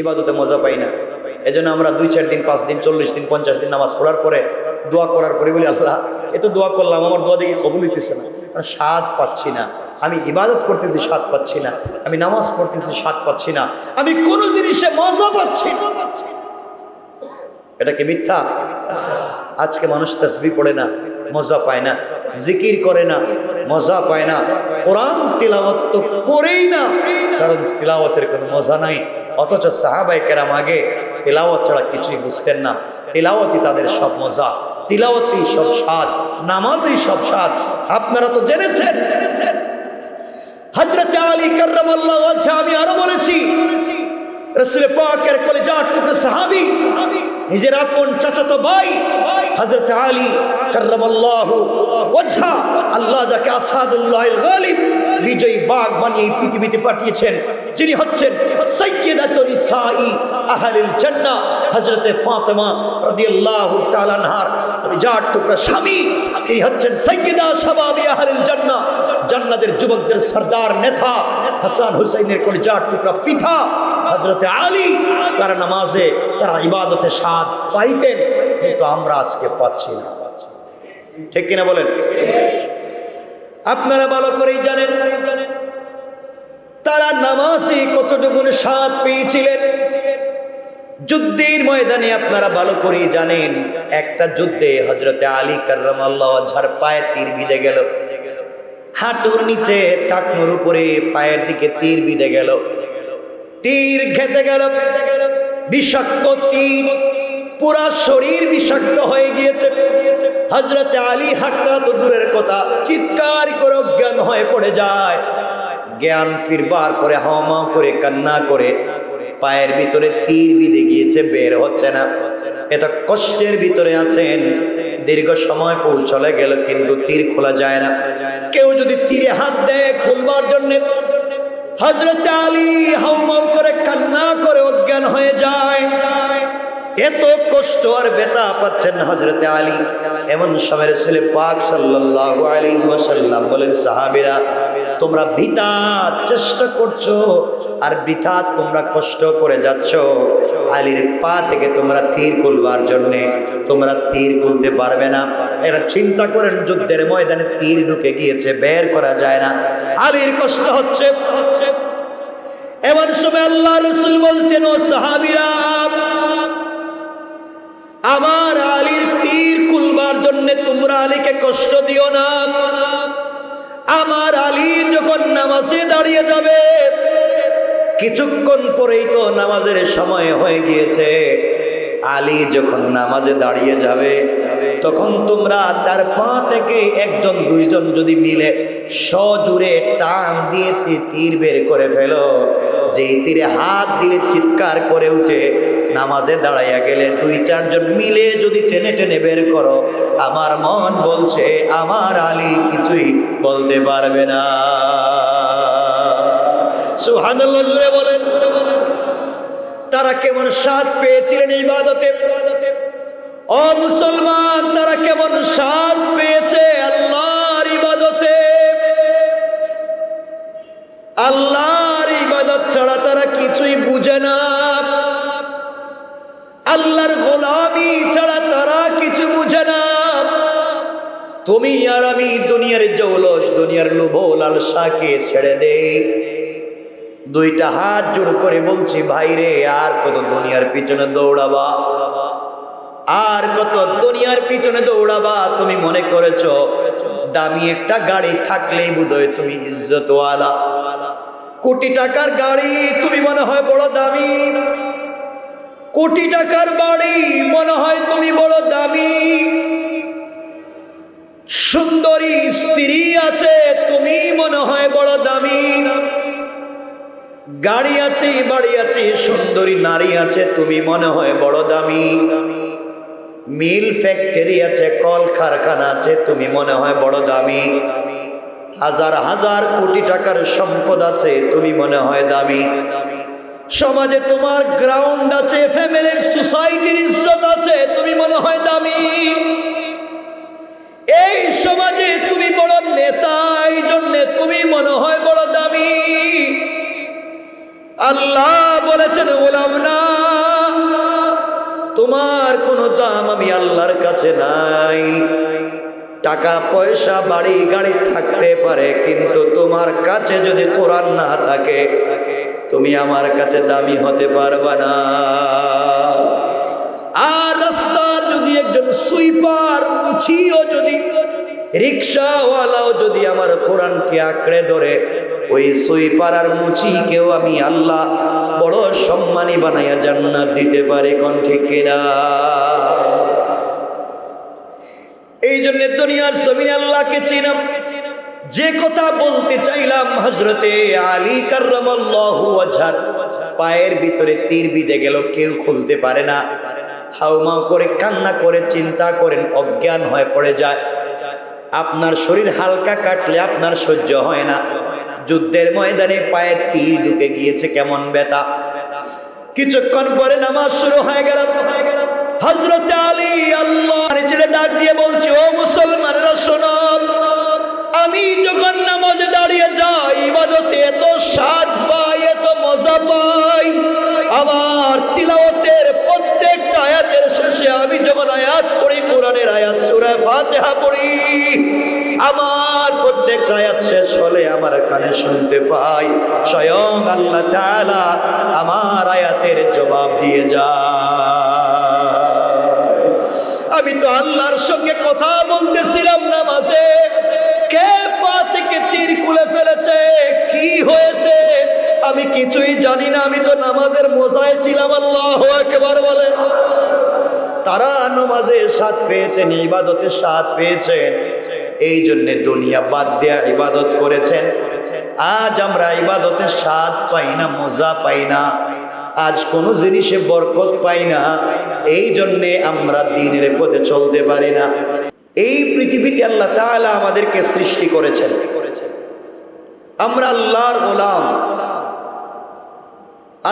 ইবাদতে মজা পাই না। এজন্য আমরা 2-4 দিন 5 দিন 40 দিন 50 দিন নামাজ পড়ার পরে দোয়া করার পরে বলি আল্লাহ এ তো দোয়া করলাম, আমার দোয়া দেখি কবুল হইতেছে না, কারণ স্বাদ পাচ্ছি না। আমি ইবাদত করতেছি স্বাদ পাচ্ছি না, আমি নামাজ পড়তেছি স্বাদ পাচ্ছি না, আমি কোন জিনিসে মজা পাচ্ছি না। এটা কি মিথ্যা? আজকে মানুষ তাসবিহ পড়ে না, মজা পায় না, জিকির করে না, মজা পায় না, কোরআন তিলাওয়াত তো করেই না, কারণ তিলাওয়াতের কোনো মজা নাই। অথচ সাহাবায়ে কেরাম আগে তিলাওয়াত ছাড়া কিছুই বুঝতেন না। তিলাওয়াতই তাদের সব মজা, তিলাওয়াতই সব স্বাদ, নামাজই সব স্বাদ। আপনারা তো জেনেছেন হযরত আলী কাররামাল্লাহু ওয়াজহা, আমি আরো বলেছি রাসূল পাকের কলিজার টুকরা সাহাবী, নিজের আপন চাচাতো ভাই হযরত আলী কাররামাল্লাহু ওয়াজহা, আল্লাহ যাকে আসাদুল্লাহিল গালিব বিজয়ী বাঘ বানিয়ে পৃথিবীতে পাঠিয়েছেন, যিনি হচ্ছেন সাইয়্যিদাতুন নিসাই আহলিল জান্নাহ, হযরতে ফাতেমা রাদিয়াল্লাহু তাআলা আনহার কলিজার টুকরা স্বামী, তিনি হচ্ছেন সাইয়্যিদা শাবাবি আহলিল জান্নাহ, জান্নাতের যুবকদের সরদার নেতা হাসান হুসাইনের কলিজার টুকরা পিতা হযরতে আলী। তারা নামাজে, তারা ইবাদতে স্বাদ পাইতেন, কিন্তু আমরা আজকে পাচ্ছি না। ঠিক কিনা বলেন? আপনারা ভালো করেই জানেন তারা নামাজে কতটুকু স্বাদ পেয়েছিলেন। যুদ্ধের ময়দানে আপনারা ভালো করেই জানেন, একটা যুদ্ধে হযরতে আলী কাররামাল্লাহু ওয়াজহার পায়ে তীর বিঁধে গেল, হাঁটুর নিচে টাকনুর উপরে পায়ের দিকে তীর বিঁধে গেল, তীর খেতে গেল, বিষাক্ত তীর, পুরা শরীর বিষাক্ত হয়ে গিয়েছে। হযরতে আলী হাঁটা তো দূরের কথা, চিৎকার করে অজ্ঞান হয়ে পড়ে যায়। জ্ঞান ফিরবার পরে হাওমাও করে কান্না করে, পায়ের ভিতরে তীর বিঁধে গিয়েছে, বের হচ্ছে না। এত কষ্টের ভিতরে আছেন, দীর্ঘ সময় পৌঁছলে গেল, কিন্তু তীর খোলা যায় না। কেউ যদি তীরে হাত দেয় খুলবার জন্য, হযরত আলী হাউমাউ করে কান্না করে অজ্ঞান হয়ে যায়। এত কষ্ট আর ব্যথা পাচ্ছেন হযরত আলী। এমন সময় রাসূল পাক সাল্লাল্লাহু আলাইহি ওয়াসাল্লাম বলেন, সাহাবীরা তোমরা বৃথা চেষ্টা করছো আর বৃথা তোমরা কষ্ট করে যাচ্ছ। আলীর পা থেকে তোমরা তীর খুলবার জন্য, তোমরা তীর খুলতে পারবে না। এরা চিন্তা করেন, যুদ্ধের ময়দানে তীর ঢুকে গিয়েছে, বের করা যায় না, আলীর কষ্ট হচ্ছে। এমন সময় আল্লাহ রাসূল বলছেন, ও সাহাবীরা, আমার আলীর তীর খুলবার জন্য তোমরা আলীকে কষ্ট দিও না। আমার আলী যখন নামাজে দাঁড়িয়ে যাবে, কিছুক্ষণ পরেই তো নামাজের সময় হয়ে গিয়েছে, আলী যখন নামাজে দাঁড়িয়ে যাবে, তখন তোমরা তার পা থেকে একজন দুইজন যদি মিলে সজোরে টান দিয়ে তীর বের করে ফেলো, যেই তীরে হাত দিলে চিৎকার করে উঠে, নামাজে দাঁড়াইয়া গেলে 2-4 জন মিলে যদি টেনে টেনে বের করো, আমার মন বলছে আমার আলী কিছুই বলতে পারবে না। সুবহানাল্লাহ জোরে বলেন। তারা কেমন স্বাদ পেয়েছিলেন ইবাদতে? ও মুসলমান, তারা কেমন স্বাদ পেয়েছে আল্লাহর ইবাদতে? আল্লাহর ইবাদত ছাড়া তারা কিছুই বুঝে না, আল্লাহর গোলামি ছাড়া তারা কিছু বুঝে না। তুমি আর আমি দুনিয়ার জৌলস, দুনিয়ার লোভ লালসাকে ছেড়ে দেই। 2টা হাত জোড় করে বলছি, ভাইরে আর কত দুনিয়ার পিছনে দৌড়াবা, আর কত দুনিয়ার পিছনে দৌড়াবা? তুমি মনে করেছো দামি একটা গাড়ি থাকলেই বোধহয় তুমি ইজ্জতওয়ালা, কোটি টাকার গাড়ি তুমি মনে হয় বড় দামি, কোটি টাকার বাড়ি মনে হয় তুমি বড় দামি, সুন্দরী স্ত্রী আছে তুমি মনে হয় বড় দামি, গাড়ি আছে, বাড়ি আছে, সুন্দরী নারী আছে, তুমি মনে হয় বড় দামি, মিল ফ্যাক্টরি আছে, কল কারখানা আছে, তুমি মনে হয় বড় দামি, হাজার হাজার কোটি টাকার সম্পদ আছে, তুমি মনে হয় দামি, সমাজে তোমার গ্রাউন্ড আছে, ফ্যামিলির সোসাইটির ইজ্জত আছে, তুমি মনে হয় দামি, এই সমাজে তুমি বড় নেতা, এই জন্য তুমি মনে হয় বড় দামি। আল্লাহ বলেছেন, গোলাম না তোমার কোনো দাম আমি আল্লাহর কাছে নাই। টাকা পয়সা বাড়ি গাড়ি থাকতে পারে, কিন্তু তোমার কাছে যদি কোরআন না থাকে তুমি আমার কাছে দামি হতে পারবা না। আর রাস্তার যদি একজন সুইপার মুছিও যদি, রিক্সাওয়ালাও যদি আমার কোরআনকে আঁকড়ে ধরে, ওই সুইপার আর মুচিকেও আমি আল্লাহ বড় সম্মানী বানাইয়া জান্নাত দিতে পারে। কোন ঠিক কিনা? এই জন্য দুনিয়ার জমিনে আল্লাহকে চিনাম। যে কথা বলতে চাইলাম, হযরতে আলী কাররামাল্লাহু ওয়াজহার পায়ের ভিতরে তীর বিঁধে গেল, কেউ খুলতে পারে না। হাউমাউ করে কান্না করে চিন্তা করেন, অজ্ঞান হয়ে পড়ে যায়। আপনার শরীর হালকা কাটলে আপনার সহ্য হয় না। যুদ্ধের ময়দানে পায়ে তীর ঢুকে গিয়েছে, কেমন ব্যথা। কিছুক্ষণ পরে নামাজ শুরু হয়ে গেল। হযরতে আলী আল্লাহর ছেলে ডাক দিয়ে বলছে, ও মুসলমানেরা শোনো, আমি যখন নামাজে দাঁড়িয়ে যাই ইবাদতে এত স্বাদ পাই, এত মজা পাই। আমার তিলাওয়াতের প্রত্যেকটা আয়াতের শেষে আমি যখন আয়াত পড়ি, কোরআনের আয়াত সূরা ফাতিহা পড়ি, আমার প্রত্যেকটা আয়াত শেষ হলে আমার কানে শুনতে পাই স্বয়ং আল্লাহ তাআলা আমার আয়াতের জবাব দিয়ে যায়। আমি তো আল্লাহর সঙ্গে কথা বলতেছিলাম নামাজে, কে পা থেকে তীর খুলে ফেলেছে, কি হয়েছে আমি কিছুই জানি না। আমি তো নামাজের মজায় ছিলাম। আল্লাহু আকবার বলেন। তারা নামাজে স্বাদ পেয়েছেন, ইবাদতে স্বাদ পেয়েছেন, এই জন্য দুনিয়া বাদ দিয়ে ইবাদত করেছেন। আজ আমরা ইবাদতে স্বাদ পাই না, মজা পাই না, আজ কোনো জিনিসে বরকত পাই না, এই জন্যে আমরা দ্বীনের পথে চলতে পারি না। এই পৃথিবীতে আল্লাহ তাআলা আমাদেরকে সৃষ্টি করেছেন, আমরা আল্লাহর গোলাম।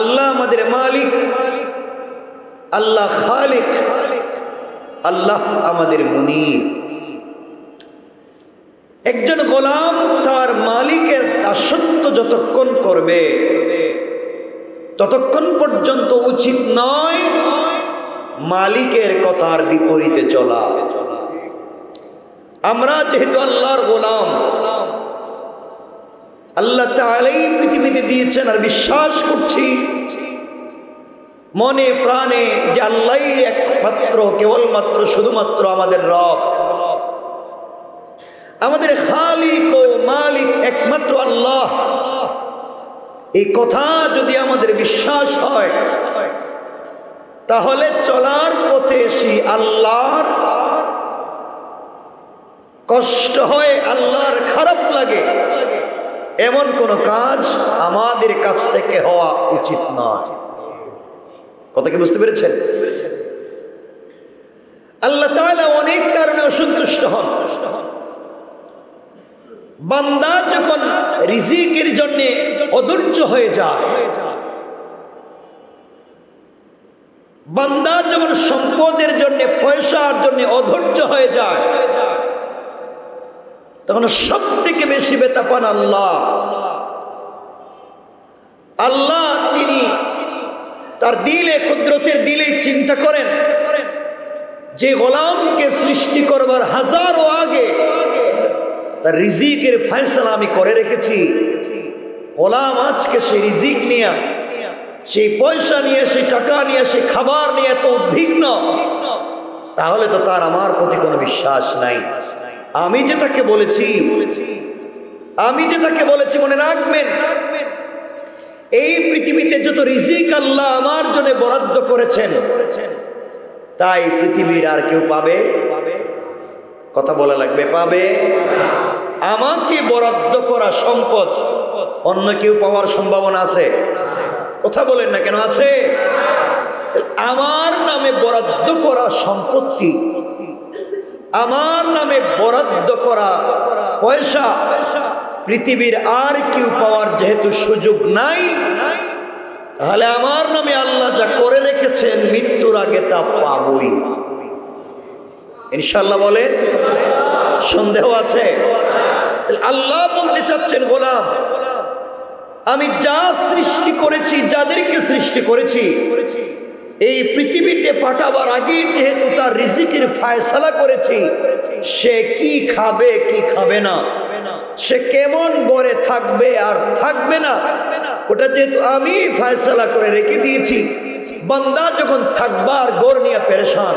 আল্লাহ আমাদের মালিক, আল্লাহ খালিক, আল্লাহ আমাদের মুনিব। একজন গোলাম তার মালিকের দাসত্ব যতক্ষণ করবে ততক্ষণ পর্যন্ত উচিত নয় মালিকের কথার বিপরীতে চলা। আমরা যেহেতু আল্লাহর গোলাম, আল্লাহ তাআলাই পৃথিবীতে দিয়েছেন, আর বিশ্বাস করছি মনে প্রাণে যে আল্লাহই একমাত্র, কেবলমাত্র, শুধুমাত্র আমাদের রব, আমাদের খালিক ও মালিক একমাত্র আল্লাহ। এই কথা যদি আমাদের বিশ্বাস হয়, তাহলে চলার পথে সেই আল্লাহর কষ্ট হয়, আল্লাহর খারাপ লাগে, এমন কোন কাজ আমাদের কাছ থেকে হওয়া উচিত নয়। কথা কি বুঝতে পেরেছেন? আল্লাহ তাআলা অনেক কারণে অসন্তুষ্ট হন। বান্দা যখন রিজিকের জন্য অধৈর্য হয়ে যায়, বান্দা যখন সম্পদের জন্য, পয়সার জন্য অধৈর্য হয়ে যায়, তখন সব থেকে বেশি ব্যথা পান আল্লাহ। আল্লাহ তিনি তার দিলে, কুদরতের দিলে চিন্তা করেন যে গোলামকে সৃষ্টি করবার হাজারো আগে তার রিজিকের ফয়সালা আমি করে রেখেছি। গোলাম আজকে সেই রিজিক নিয়ে, সেই পয়সা নিয়ে, সেই টাকা নিয়ে, সেই খাবার নিয়ে এত উদ্বিগ্ন, তাহলে তো তার আমার প্রতি কোনো বিশ্বাস নাই। আমি যে তাকে বলেছি, মনে রাখবেন, এই পৃথিবীতে যত রিজিক আল্লাহ আমার জন্য বরাদ্দ করেছেন, তাই পৃথিবীর আর কেউ পাবে? কথা বলা লাগবে, পাবে? আমাকে বরাদ্দ করা সম্পদ অন্য কেউ পাওয়ার সম্ভাবনা আছে? কথা বলেন না কেন? আছে। আমার নামে বরাদ্দ করা সম্পত্তি, আমার নামে বরাদ্দ করা পয়সা পৃথিবীর আর কেউ পাওয়ার যেহেতু সুযোগ নাই, তাহলে আমার নামে আল্লাহ যা করে রেখেছেন মৃত্যুর আগে তা পাবই ইনশাআল্লাহ। বলেন, সন্দেহ আছে? আল্লাহ বলতে চাচ্ছেন, গোলাম আমি যা সৃষ্টি করেছি, যাদেরকে সৃষ্টি করেছি, এই পৃথিবীতে পাঠাবার আগে যেহেতু তার রিজিকের ফায়সালা করেছি, সে কি খাবে কি খাবে না, সে কেমন গড়ে থাকবে আর থাকবে না, ওটা যেহেতু আমি ফায়সালা করে রেখে দিয়েছি। বান্দা যখন থাকবার গড় নিয়ে পেরেশান,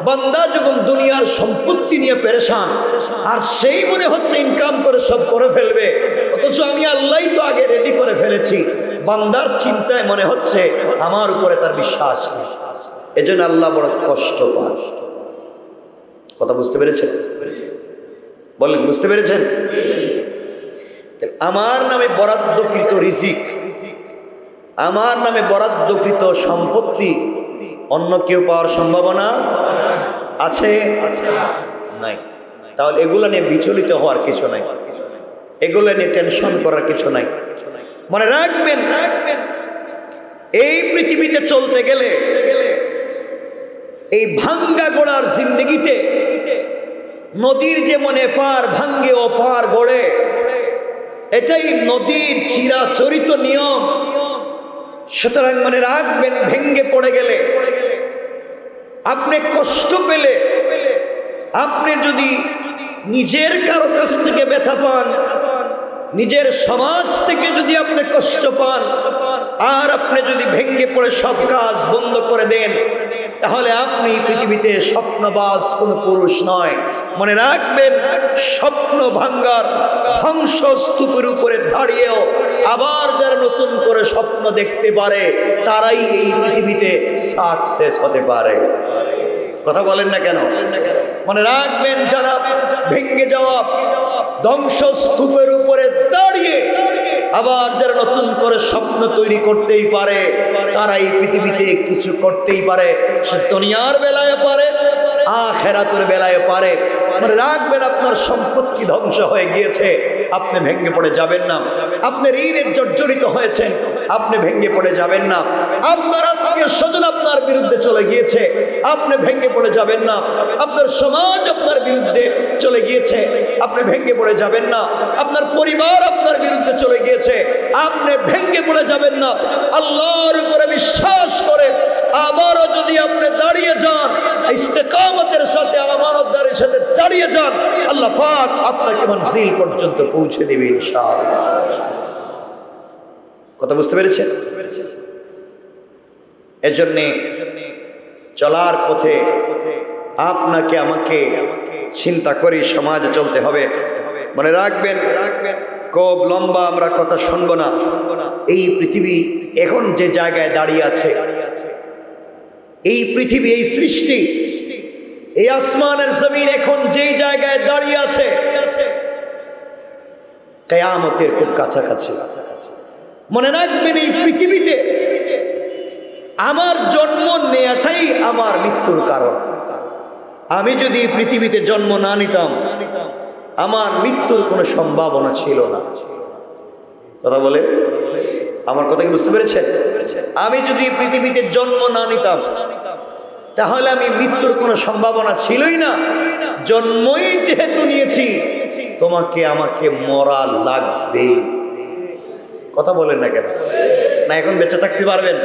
বান্দা যখন দুনিয়ার সম্পত্তি নিয়ে পেরেশান, আর সেই মনে হচ্ছে ইনকাম করে সব করে ফেলবে, অথচ আমি আল্লাহই তো আগে রেডি করে ফেলেছি। বান্দার চিন্তায় মনে হচ্ছে আমার উপরে তার বিশ্বাস নেই, এজন্য আল্লাহ বড় কষ্ট পায়। কথা বুঝতে পেরেছেন? বলেন, বুঝতে পেরেছেন? আমার নামে বরাদ্দকৃত রিজিক, আমার নামে বরাদ্দকৃত সম্পত্তি অন্য কেউ পাওয়ার সম্ভাবনা আছে? নাই। তাহলে এগুলো নিয়ে বিচলিত হওয়ার কিছু নাই, এগুলো নিয়ে টেনশন করার কিছু নাই। মনে রাখবেন, এই পৃথিবীতে চলতে গেলে, এই ভাঙ্গা গোড়ার জিন্দগিতে নদীর যেমন এপার ভাঙ্গে ওপার গড়ে, এটাই নদীর চিরাচরিত নিয়ম। সুতরাং মনে রাখবেন, ভেঙ্গে পড়ে গেলে, আপনি কষ্ট পেলে, আপনি যদি নিজের কারো কাছ থেকে ব্যথা পান, নিজের সমাজ থেকে যদি আপনি কষ্ট পান, আর আপনি যদি ভেঙ্গে পড়ে সব কাজ বন্ধ করে দেন, তাহলে আপনি পৃথিবীতে স্বপ্নবাজ কোনো পুরুষ নয়। মনে রাখবেন, স্বপ্ন ভাঙ্গার ধ্বংসস্তূপের উপরে দাঁড়িয়েও আবার যারা নতুন করে স্বপ্ন দেখতে পারে, তারাই এই পৃথিবীতে সাকসেস হতে পারে। কথা বলেন না কেন? মনে রাখবেন, যারা ভেঙ্গে যাওয়া ধ্বংসস্তূপের উপরে দাঁড়িয়ে আবার যারা নতুন করে স্বপ্ন তৈরি করতেই পারে, তারা এই পৃথিবীতে কিছু করতেই পারে। সে দুনিয়ার বেলায় পারে, আখিরাতের বেলায় পারে। মনে রাখবেন, আপনার সম্পত্তি ধ্বংস হয়ে গিয়েছে, আপনি ভেঙ্গে পড়ে যাবেন না। আপনি ঋণের জর্জরিত হয়েছেন, আপনি ভেঙ্গে পড়ে যাবেন না। আপনার আত্মীয় স্বজন আপনার বিরুদ্ধে চলে গিয়েছে, আপনি ভেঙ্গে পড়ে যাবেন না। আপনার সমাজ আপনার বিরুদ্ধে চলে গিয়েছে, আপনি ভেঙ্গে পড়ে যাবেন না। আপনার পরিবার আপনার বিরুদ্ধে চলে গিয়েছে, আপনি ভেঙ্গে পড়ে যাবেন না। আল্লাহর উপরে বিশ্বাস করে আবারও যদি আপনি দাঁড়িয়ে যান, ইস্তেকামতের সাথে, আমানতদারের সাথে দাঁড়িয়ে যান, আল্লাহ পাক আপনাকে মনজিল পর্যন্ত পৌঁছে দেবে ইনশাআল্লাহ। কথা বুঝতে পেরেছেন? এজন্য চলার পথে আপনাকে আমাকে চিন্তা করে সমাজে চলতে হবে। মনে রাখবেন, খুব লম্বা আমরা কথা শুনবো না। এই পৃথিবী এখন যে জায়গায় দাঁড়িয়ে আছে, এই পৃথিবী, এই সৃষ্টি, এই আসমানের জমিন এখন যেই জায়গায় দাঁড়িয়ে আছে, কিয়ামতের খুব কাছাকাছি। মনে রাখবেন, এই পৃথিবীতে আমার জন্ম নেয়াটাই আমার মৃত্যুর কারণ। আমি যদি পৃথিবীতে জন্ম না নিতাম, আমার মৃত্যুর কোনো সম্ভাবনা ছিল না। কথা বলে, আমার কথা কি বুঝতে পেরেছেন? আমি যদি পৃথিবীতে জন্ম না নিতাম, তাহলে আমি মৃত্যুর কোনো সম্ভাবনা ছিলই না। জন্মই যেহেতু নিয়েছি, তোমাকে আমাকে মরা লাগবে। কথা বলেন না কেন? না এখন বেঁচে থাকতে পারবেন?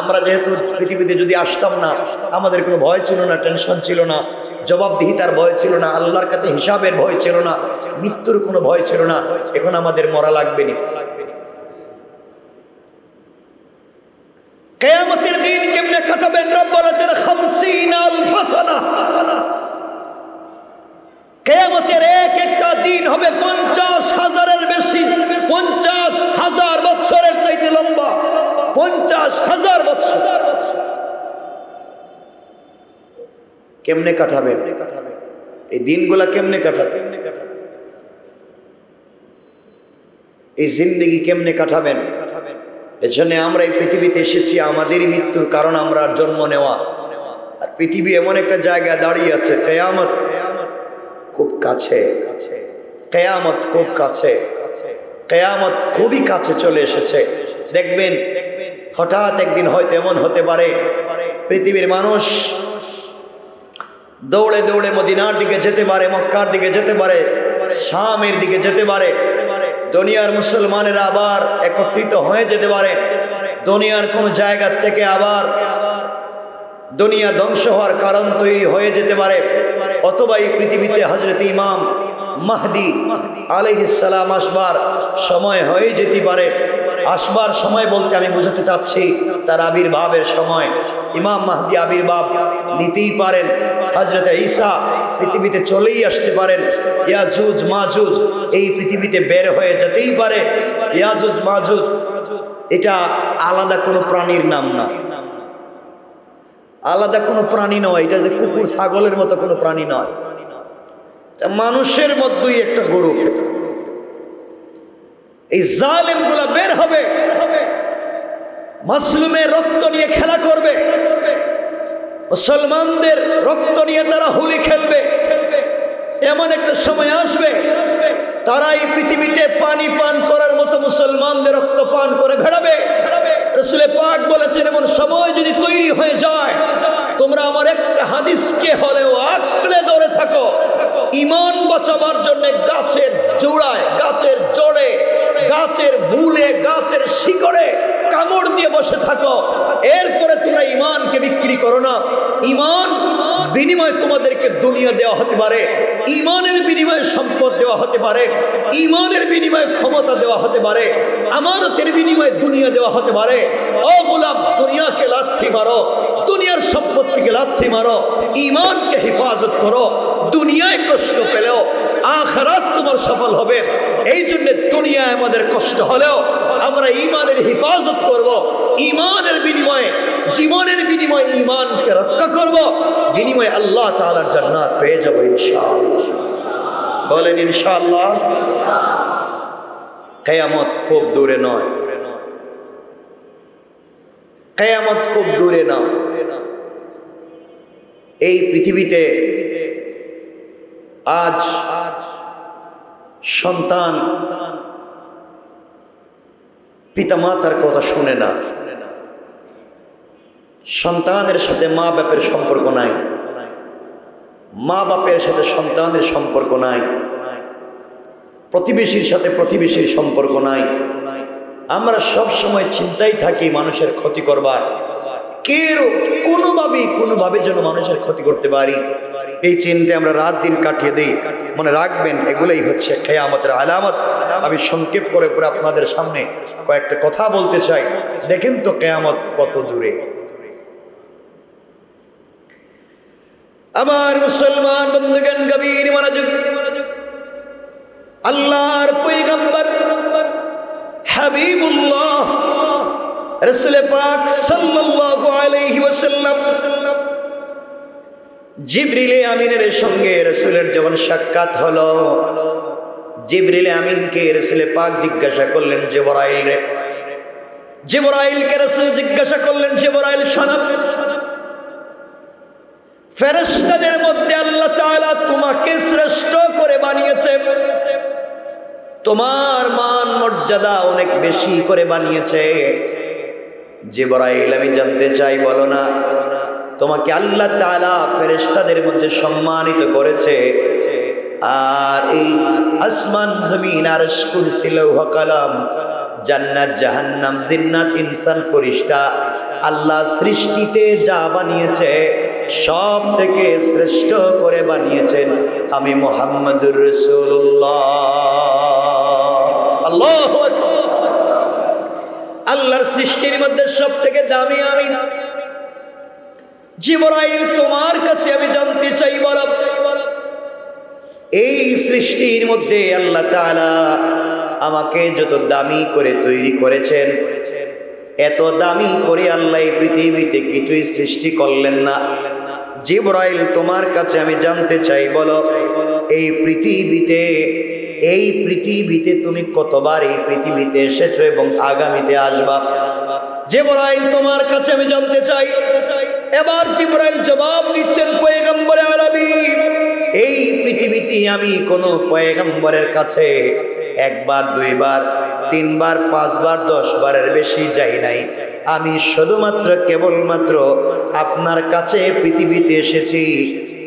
আমরা যেহেতু পৃথিবীতে যদি আসতাম না, আমাদের কোনো ভয় ছিল না, টেনশন ছিল না, জবাবদিহিতার ভয় ছিল না, আল্লাহর কাছে হিসাবের ভয় ছিল না, মৃত্যুর কোনো ভয় ছিল না। এখন আমাদের মরা লাগবে না। কিয়ামতের দিন কেমনে কাটাবেন? রব বলেছেন 50 আলফ সানা। কিয়ামতের একটা দিন হবে 50,000-এর বেশি, 50,000 বছরের চাইতে লম্বা, 50,000 বছর। কেমনে কাটাবেন এই দিনগুলা? কেমনে কাটাবেন এই জিন্দেগি? কেমনে কাটাবেন? এজন্য আমরা এই পৃথিবীতে এসেছি, আমাদেরই মৃত্যুর কারণ আমরা জন্ম নেওয়া। আর পৃথিবী এমন একটা জায়গায় দাঁড়িয়ে আছে, কিয়ামত খুব কাছে, কিয়ামত খুব কাছে, কিয়ামত খুবই কাছে চলে এসেছে। দেখবেন, হঠাৎ একদিন হয়তো এমন হতে পারে, পৃথিবীর মানুষ দৌড়ে দৌড়ে মদিনার দিকে যেতে পারে, মক্কার দিকে যেতে পারে, শামের দিকে যেতে পারে। দুনিয়ার মুসলমানেরা আবার একত্রিত হয়ে যেতে পারে। দুনিয়ার কোন জায়গা থেকে আবার দুনিয়া ধ্বংস হওয়ার কারণ তৈরি হয়ে যেতে পারে, অথবা এই পৃথিবীতে হযরত ইমাম মাহদি আলাইহিস সালাম আসবার সময় হয়ে যেতে পারে। আসবার সময় বলতে আমি বোঝাতে চাচ্ছি তার আবির্ভাবের সময়। ইমাম মাহদি আবির্ভাব নিতেই পারেন, হযরত ঈসা পৃথিবীতে চলেই আসতে পারেন, ইয়াজুজ মাজুজ এই পৃথিবীতে বের হয়ে যেতেই পারে। ইয়াজুজ মাজুজ এটা আলাদা কোনো প্রাণীর নাম না, আলাদা কোনো প্রাণী নয়, এটা যে কুকুর ছাগলের মতো কোনো প্রাণী নয়, মানুষের মধ্যেই একটা গরু। এই জালেমগুলা বের হবে, মাসলুমের রক্ত নিয়ে খেলা করবে, মুসলমানদের রক্ত নিয়ে তারা হোলি খেলবে। এমন একটা সময় আসবে তারা এই পৃথিবীতে পানি পান করার মতো মুসলমানদের রক্ত পান করে ভেড়াবে। রাসূল পাক বলেছেন এমন সময় যদি তৈরি হয়ে যায়, তোমরা আমার একটা হাদিসকে হলেও আঁকড়ে ধরে থাকো। ঈমান বাঁচাবার জন্য গাছের জোড়ায়, গাছের জড়ে, গাছের মূলে, গাছের শিকড়ে কামড় দিয়ে বসে থাকো। এরপরে তোমরা ঈমানকে বিক্রি করো না। ঈমান বিনিময়ে তোমাদেরকে দুনিয়া দেওয়া হতে পারে, ঈমানের বিনিময়ে সম্পদ দেওয়া হতে পারে, ঈমানের বিনিময়ে ক্ষমতা দেওয়া হতে পারে, আমানতের বিনিময়ে দুনিয়া দেওয়া হতে পারে। ও গোলাম, দুনিয়াকে লাথি মারো, দুনিয়ার সম্পত্তিকে লাথি মারো, ঈমানকে হেফাজত করো। দুনিয়ায় কষ্ট পেলেও আখিরাত তোমার সফল হবে। এই জন্য দুনিয়ায় আমাদের কষ্ট হলেও আমরা ঈমানের হেফাজত করব, ঈমানের বিনিময়ে, জীবনের বিনিময়ে ঈমানকে রক্ষা করব, বিনিময়ে আল্লাহ তাআলার জান্নাত পেয়ে যাব ইনশাআল্লাহ। বলেন ইনশাআল্লাহ। কিয়ামত খুব দূরে নয়, কিয়ামত খুব দূরে না। এই পৃথিবীতে আজ সন্তান পিতামাতার কথা শুনে না, সন্তানের সাথে মা বাপের সম্পর্ক নাই, মা বাপের সাথে সন্তানের সম্পর্ক নাই, প্রতিবেশীর সাথে প্রতিবেশীর সম্পর্ক নাই। আমরা সব সময় চিন্তাই থাকি মানুষের ক্ষতি করবার, কোনোভাবে যেন মানুষের ক্ষতি করতে পারি, এই চিন্তায় আমরা রাত দিন কাটিয়ে দিই। মনে রাখবেন এগুলোই হচ্ছে কিয়ামতের আলামত। আমি সংক্ষেপ করে আপনাদের সামনে কয়েকটা কথা বলতে চাই। দেখেন তো কিয়ামত কত দূরে। আমার মুসলমান বন্ধুগণ, গভীর মনোযোগ। আল্লাহর পয়গম্বর হাবিবুল্লাহ রাসূল পাক সাল্লাল্লাহু আলাইহি ওয়াসাল্লাম জিবরিল আমিনের সঙ্গে রাসূলের যখন সাক্ষাৎ হলো, জিবরিল আমিনকে রাসূল পাক জিজ্ঞাসা করলেন, জিবরাইল রে, জিবরাইলকে রাসূল জিজ্ঞাসা করলেন, জিবরাইল শোনো, ফেরেশতাদের মধ্যে আল্লাহ তাআলা তোমাকে শ্রেষ্ঠ করে বানিয়েছে, তোমার মান মর্যাদা অনেক বেশি করে বানিয়েছে। জিবরাইল আমি জানতে চাই, বলো না তোমাকে আল্লাহ তাআলা ফেরেশতাদের মধ্যে সম্মানিত করেছে, আর এই আসমান জমিন আরশ কুরসি লৌহ কলম জান্নাত জাহান্নাম জিন্নাত ইনসান ফেরেশতা আল্লাহ সৃষ্টিতে যা বানিয়েছে সব থেকে শ্রেষ্ঠ করে বানিয়েছেন আমি মুহাম্মদুর রাসূলুল্লাহ। আল্লাহু আকবার। আল্লাহর সৃষ্টির মধ্যে সব থেকে দামি আমি। জিবরাইল তোমার কাছে আমি জানতে চাই, বলো এই সৃষ্টির মধ্যে আল্লাহ তাআলা আমাকে যত দামি করে তৈরি করেছেন, এত দামি করে আল্লাহ এই পৃথিবীতে কিছুই সৃষ্টি করলেন না। জিবরাইল তোমার কাছে আমি জানতে চাই, বলো এই পৃথিবীতে তুমি কতবার এই পৃথিবীতে এসেছো এবং আগামীতে আসবা? জিবরাইল তোমার কাছে আমি জানতে চাই। এবার জিবরাইল জবাব দিচ্ছেন, পয়গম্বরে আরবি, এই পৃথিবীতে আমি কোন পয়গম্বরের কাছে একবার, দুইবার, তিনবার, পাঁচবার, 10 বারের বেশি যাই নাই। আমি শুধুমাত্র কেবলমাত্র আপনার কাছে পৃথিবীতে এসেছি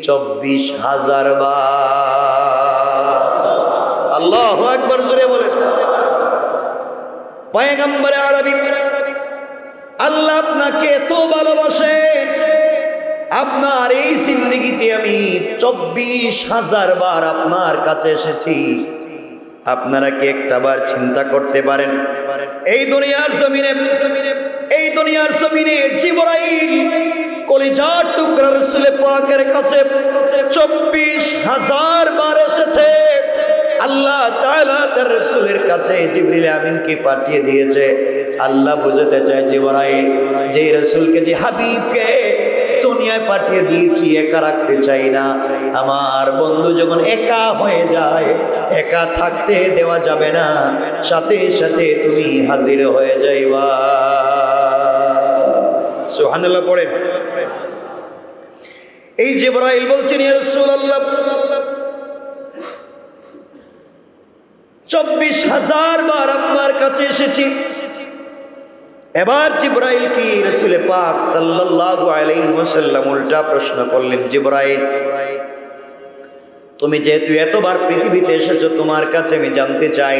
24,000 বার। আল্লাহু আকবার, জোরে বলেন। পয়গম্বরে আরবি, আল্লাহ আপনাকে এত ভালোবাসেন, আপনার এই জিন্দেগিতে আমি 24,000 বার আপনার কাছে এসেছি। আপনারা কি একটা বার চিন্তা করতে পারেন এই দুনিয়ার জমিনে জিবরাইল কলিজার টুকরা রাসূল পাকের কাছে 24,000 বার এসেছে। আল্লাহ তাআলা তার রাসূলের কাছে জিবরিল আমিনকে পাঠিয়ে দিয়েছে। আল্লাহ বুঝাতে চায় জিবরাইল, যে রাসূলকে, যে হাবিবকে দুনিয়ায় পাঠিয়ে দিয়েছি একা রাখতে চাই না। আমার বন্ধু যখন একা হয়ে যায়, একা থাকতে দেওয়া যাবে না, সাথে সাথে তুমি হাজির হয়ে যাইবা। সুবহানাল্লাহ পড়েন। এই জিবরাইল বলছেন, ইয়া রাসূলুল্লাহ 24,000 বার আপনার কাছে এসেছি। এবার জিবরাইল কি রাসূল পাক সাল্লাল্লাহু আলাইহি ওয়াসাল্লাম উল্টা প্রশ্ন করলেন, জিবরাইল তুমি যেহেতু এতবার পৃথিবীতে এসেছো, তোমার কাছে আমি জানতে চাই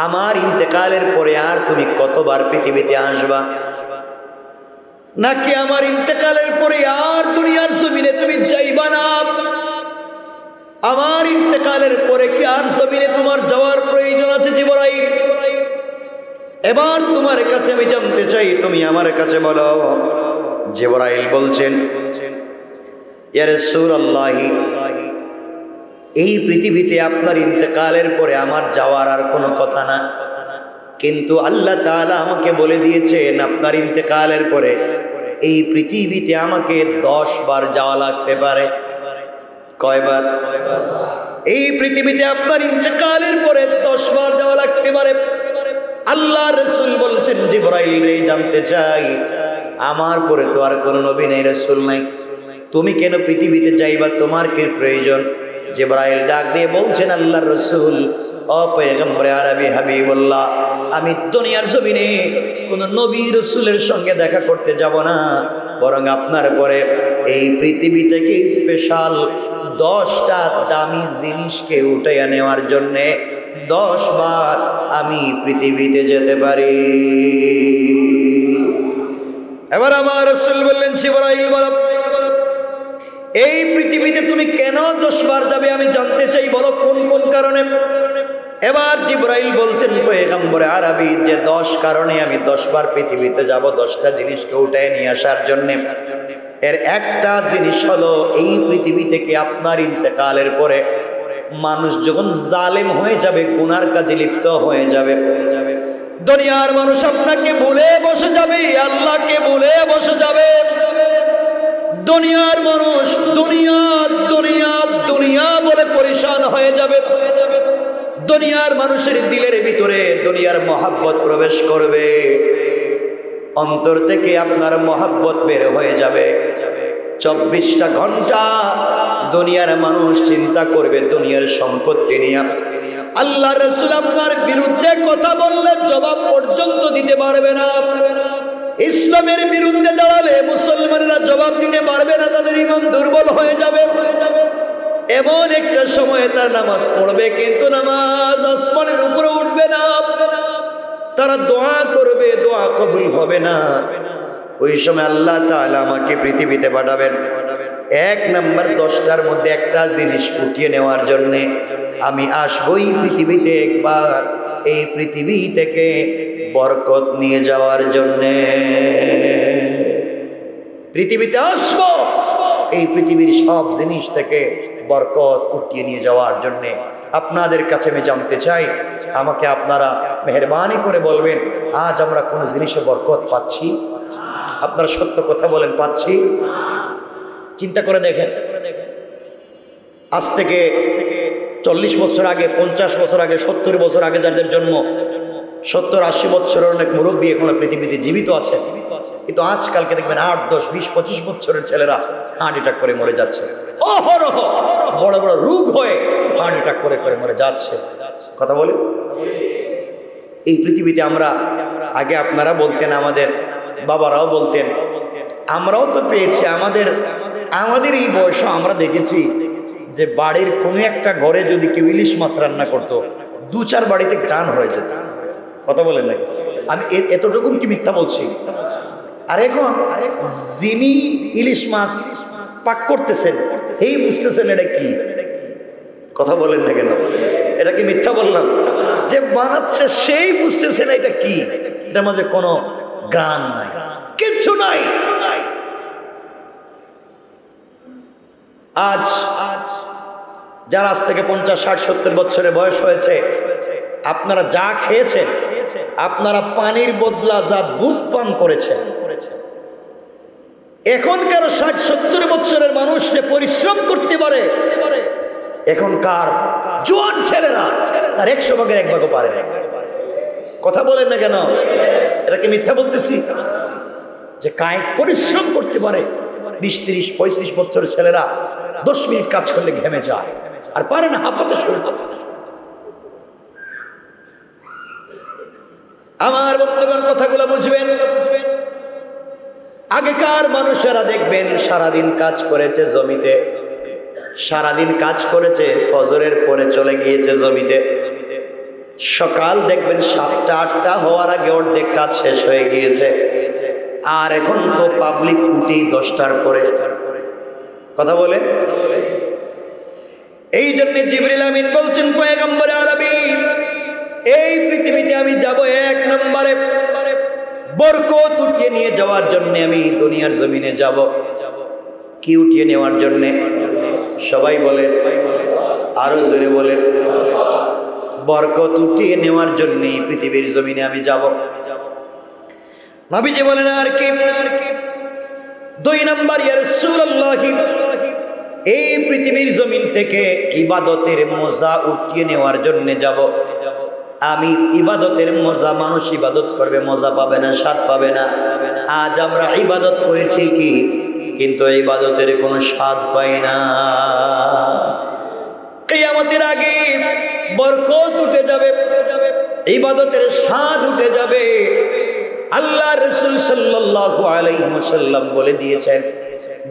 আমার ইন্তেকালের পরে আর তুমি কতবার পৃথিবীতে আসবা, নাকি আমার ইন্তেকালের পরে আর দুনিয়ার জমিনে তুমি যাইবা না? আমার ইন্তেকালের পরে কি আর জমিনে তোমার যাওয়ার প্রয়োজন আছে জিবরাইল? এবার তোমার কাছে আমি জানতে চাই, তুমি আমার কাছে বলো। জিবরাইল বলছেন, ইয়া রাসূলুল্লাহ, এই পৃথিবীতে আপনার ইন্তেকালের পরে আমার যাওয়ার আর কোনো কথা না, কিন্তু আল্লাহ তাআলা আমাকে বলে দিয়েছেন আপনার ইন্তেকালের পরে এই পৃথিবীতে আমাকে 10 বার যাওয়া লাগতে পারে। কয়বার? এই পৃথিবীতে আপনার ইন্তেকালের পরে 10 বার যাওয়া লাগতে পারে। আল্লাহ রাসূল বলছেন, জিবরাইল রে, জানতে চাই আমার পরে তো আর কোনো নবী নেই, রাসূল নাই, তুমি কেন পৃথিবীতে যাইবা, তোমার কি প্রয়োজন? জিবরাইল ডাক দিয়ে বলছেন, আল্লাহর রাসূল, ও পয়গম্বরে আরবি হাবিবুল্লাহ, আমি দুনিয়ার জমিনে কোন নবী রাসূলের সঙ্গে দেখা করতে যাব না, বরং আপনার পরে এই পৃথিবী থেকে স্পেশাল 10টা দামি জিনিসকে উঠাইয়া নেওয়ার জন্যে 10 বার আমি পৃথিবীতে যেতে পারি। এবার আমার রাসূল বললেন, জিবরাইল বলো, এই পৃথিবীতে তুমি কেন 10 বার যাবে আমি জানতে চাই, বলো কোন কোন কারণে? এবার জিবরাইল বলছেন, পয়গম্বরে আরবি, যে 10 কারণে আমি 10 বার পৃথিবীতে যাব 10টা জিনিসকে উঠায় নিয়ে আসার জন্য। এর একটা জিনিস হলো, এই পৃথিবী থেকে আপনার ইন্তেকালের পরে মানুষ যখন জালেম হয়ে যাবে, গুনার কাজে লিপ্ত হয়ে যাবে, দুনিয়ার মানুষ আপনাকে ভুলে বসে যাবে, আল্লাহকে ভুলে বসে যাবে। দুনিয়ার মানুষ দুনিয়া দুনিয়া দুনিয়া বলে পরেশান হয়ে যাবে। দুনিয়ার মানুষের দিলের ভিতরে দুনিয়ার মহাব্বত প্রবেশ করবে, অন্তর থেকে আপনার মহাব্বত বের হয়ে যাবে। 24টা ঘন্টা দুনিয়ার মানুষ চিন্তা করবে দুনিয়ার সম্পত্তি নিয়ে। আল্লাহ রাসূল আপনার বিরুদ্ধে কথা বললে জবাব পর্যন্ত দিতে পারবে না। ইসলামের বিরুদ্ধে দাঁড়ালে মুসলমানেরা জবাব দিতে পারবে না, তাদের ঈমান দুর্বল হয়ে যাবে। এমন একটা সময়ে তার নামাজ পড়বে, কিন্তু নামাজ আসমানের উপরে উঠবে না। তারা দোয়া করবে, দোয়া কবুল হবে না। ওই সময় আল্লাহ তাআলা আমাকে পৃথিবীতে পাঠাবেন 1 নাম্বার 10টার মধ্যে একটা জিনিস উঠিয়ে নেওয়ার জন্য। আমি আসবই পৃথিবীতে একবার, এই পৃথিবী থেকে বরকত নিয়ে যাওয়ার জন্য। পৃথিবীতে আসবো এই পৃথিবীর সব জিনিস থেকে বরকত উঠিয়ে নিয়ে যাওয়ার জন্য। আপনাদের কাছে আমি জানতে চাই, আমাকে আপনারা মেহেরবানি করে বলবেন, আজ আমরা কোন জিনিসে বরকত পাচ্ছি? আপনারা সত্য কথা বলেন, পাচ্ছি? চিন্তা করে দেখেন, আজ থেকে 40 বছর আগে, 50 বছর আগে, 70 বছর আগে যাদের জন্ম, 70-80 বছরের অনেক মুরব্বী এখনো পৃথিবীতে জীবিত আছে, কিন্তু আজকালকে দেখবেন 8, 10, 20, 25 বছরের ছেলেরা হার্ট অ্যাটাক করে মরে যাচ্ছে। অহরহ বড় বড় রোগ হয়ে হার্ট অ্যাটাক করে করে মরে যাচ্ছে। কথা বলি, এই পৃথিবীতে আমরা, আগে আপনারা বলতেন, আমাদের বাবারাও বলতেন, আমরাও তো পেয়েছি। আমাদের এই বয়সে আমরা দেখেছি যে বাড়ির কোনো একটা ঘরে যদি কেউ ইলিশ মাছ রান্না করতো, 2-4 বাড়িতে ঘ্রাণ হয়ে যেত। কথা বলেন নাকি? আমি এতটুকুন কি মিথ্যা বলছি? আর এখন যিনি ইলিশ মাছ পাক করতেছেন এই বুঝতেছেন এটা কি। কথা বলেন না কেন? এটা কি মিথ্যা বললাম? যে বানাচ্ছে সেই বুঝতেছেন এটা কি। এটার মাঝে কোনো গান নাই, কিচ্ছু নাই। আজ যারা আজ থেকে 50, 60, 70 বছরের বয়স হয়েছে, আপনারা যা খেয়েছেন, আপনারা পানির বদলা যা দুধ পান করেছেন, এখনকার 60, 70 বছরের মানুষ যে পরিশ্রম করতে পারে, এখনকার জোয়ান ছেলেরা তার 100 ভাগের 1 ভাগও পারে না। কথা বলেন না কেন? এটা কি মিথ্যা বলতেছি? যে কায়িক পরিশ্রম করতে পারে 20, 30, 35 বছরের ছেলেরা 10 মিনিট কাজ করলে ঘেমে যায়, আর পারে না, হাঁপাতে শুরু করে। আমার বন্ধুগণ কথাগুলো বুঝবেন। আগেকার মানুষেরা দেখবেন সারাদিন কাজ করেছে জমিতে, সারাদিন কাজ করেছে, ফজরের পরে চলে গিয়েছে জমিতে। সকাল দেখবেন 7টা 8টা হওয়ার আগে অর্ধেক কাজ শেষ হয়ে গিয়েছে। আর এখন তো পাবলিক উঠি 10টার পরে। কথা বলেন। এই জন্য জিবরিল আমিন বলছেন পয়গম্বর আরবি, এই পৃথিবীতে আমি যাব 1 নম্বরে বরকত উঠিয়ে নিয়ে যাওয়ার জন্য। আমি দুনিয়ার জমিনে যাব কি উঠিয়ে নেওয়ার জন্য? সবাই বলেন, আরো জোরে বলেন। বরকত উঠিয়ে নেওয়ার জন্য পৃথিবীর জমিনে আমি যাব। নবীজি বলেন আর কি? 2 নম্বর, ইয়া রাসূলুল্লাহ, এই পৃথিবীর জমিন থেকে ইবাদতের মজা উঠিয়ে নেওয়ার জন্য যাব। আমি ইবাদতের মজা, মানুষ ইবাদত করবে, মজা পাবে না, স্বাদ পাবে না। আজ আমরা ইবাদত করি ঠিকই, কিন্তু ইবাদতের কোনো স্বাদ পাই না। কিয়ামতের আগে বরকত উঠে যাবে, ইবাদতের স্বাদ উঠে যাবে। আল্লাহ রাসূল সাল্লাল্লাহু আলাইহি ওয়াসাল্লাম বলে দিয়েছেন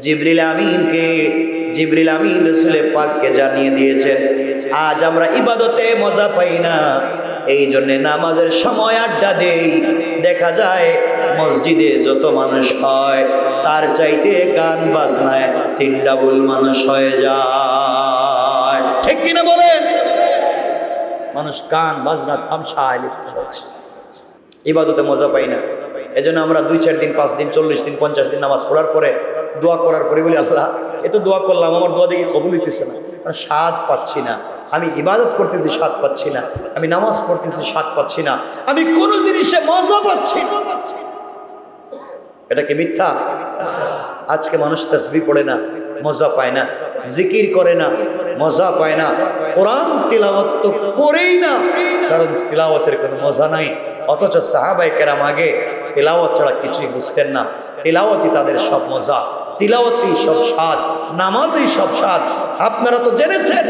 জিবরিল আমিনকে, জিবরিল আমিন রাসূলে পাককে জানিয়ে দিয়েছেন আজ আমরা ইবাদতে মজা পাই না, এই জন্য নামাজের সময় আড্ডা দেই। দেখা যায় মসজিদে যত মানুষ হয় তার চাইতে গান বাজনায় 3 ডাবল মানুষ হয়ে যায়। ঠিক কিনা বলেন? মানুষ গান বাজনা তামশায় লিপ্ত হচ্ছে, ইবাদতে মজা পাই না। এজন্য আমরা 2, 4 দিন, 5 দিন, 40 দিন, 50 দিন নামাজ পড়ার পরে, দোয়া করার পরে বলি আল্লাহ এ তো দোয়া করলাম, আমার দোয়া দেখি কবুল হইতেছে না, কারণ স্বাদ পাচ্ছি না। আমি ইবাদত করতেছি, স্বাদ পাচ্ছি না। আমি নামাজ পড়তেছি, স্বাদ পাচ্ছি না। আমি কোন জিনিসে মজা পাচ্ছি না। এটা কি মিথ্যা? আজকে মানুষ তাসবিহ পড়ে না, মজা পায় না। জিকির করে না, মজা পায় না। কোরআন তিলাওয়াত তো করেই না, কারণ তিলাওয়াতের কোনো মজা নাই। অথচ সাহাবায়ে কেরাম আগে তিলাওয়াত ছাড়া কিছুই বুঝতেন না। তিলাওয়াতই তাদের সব মজা, তিলাওয়াতই সব স্বাদ, নামাজই সব স্বাদ। আপনারা তো জেনেছেন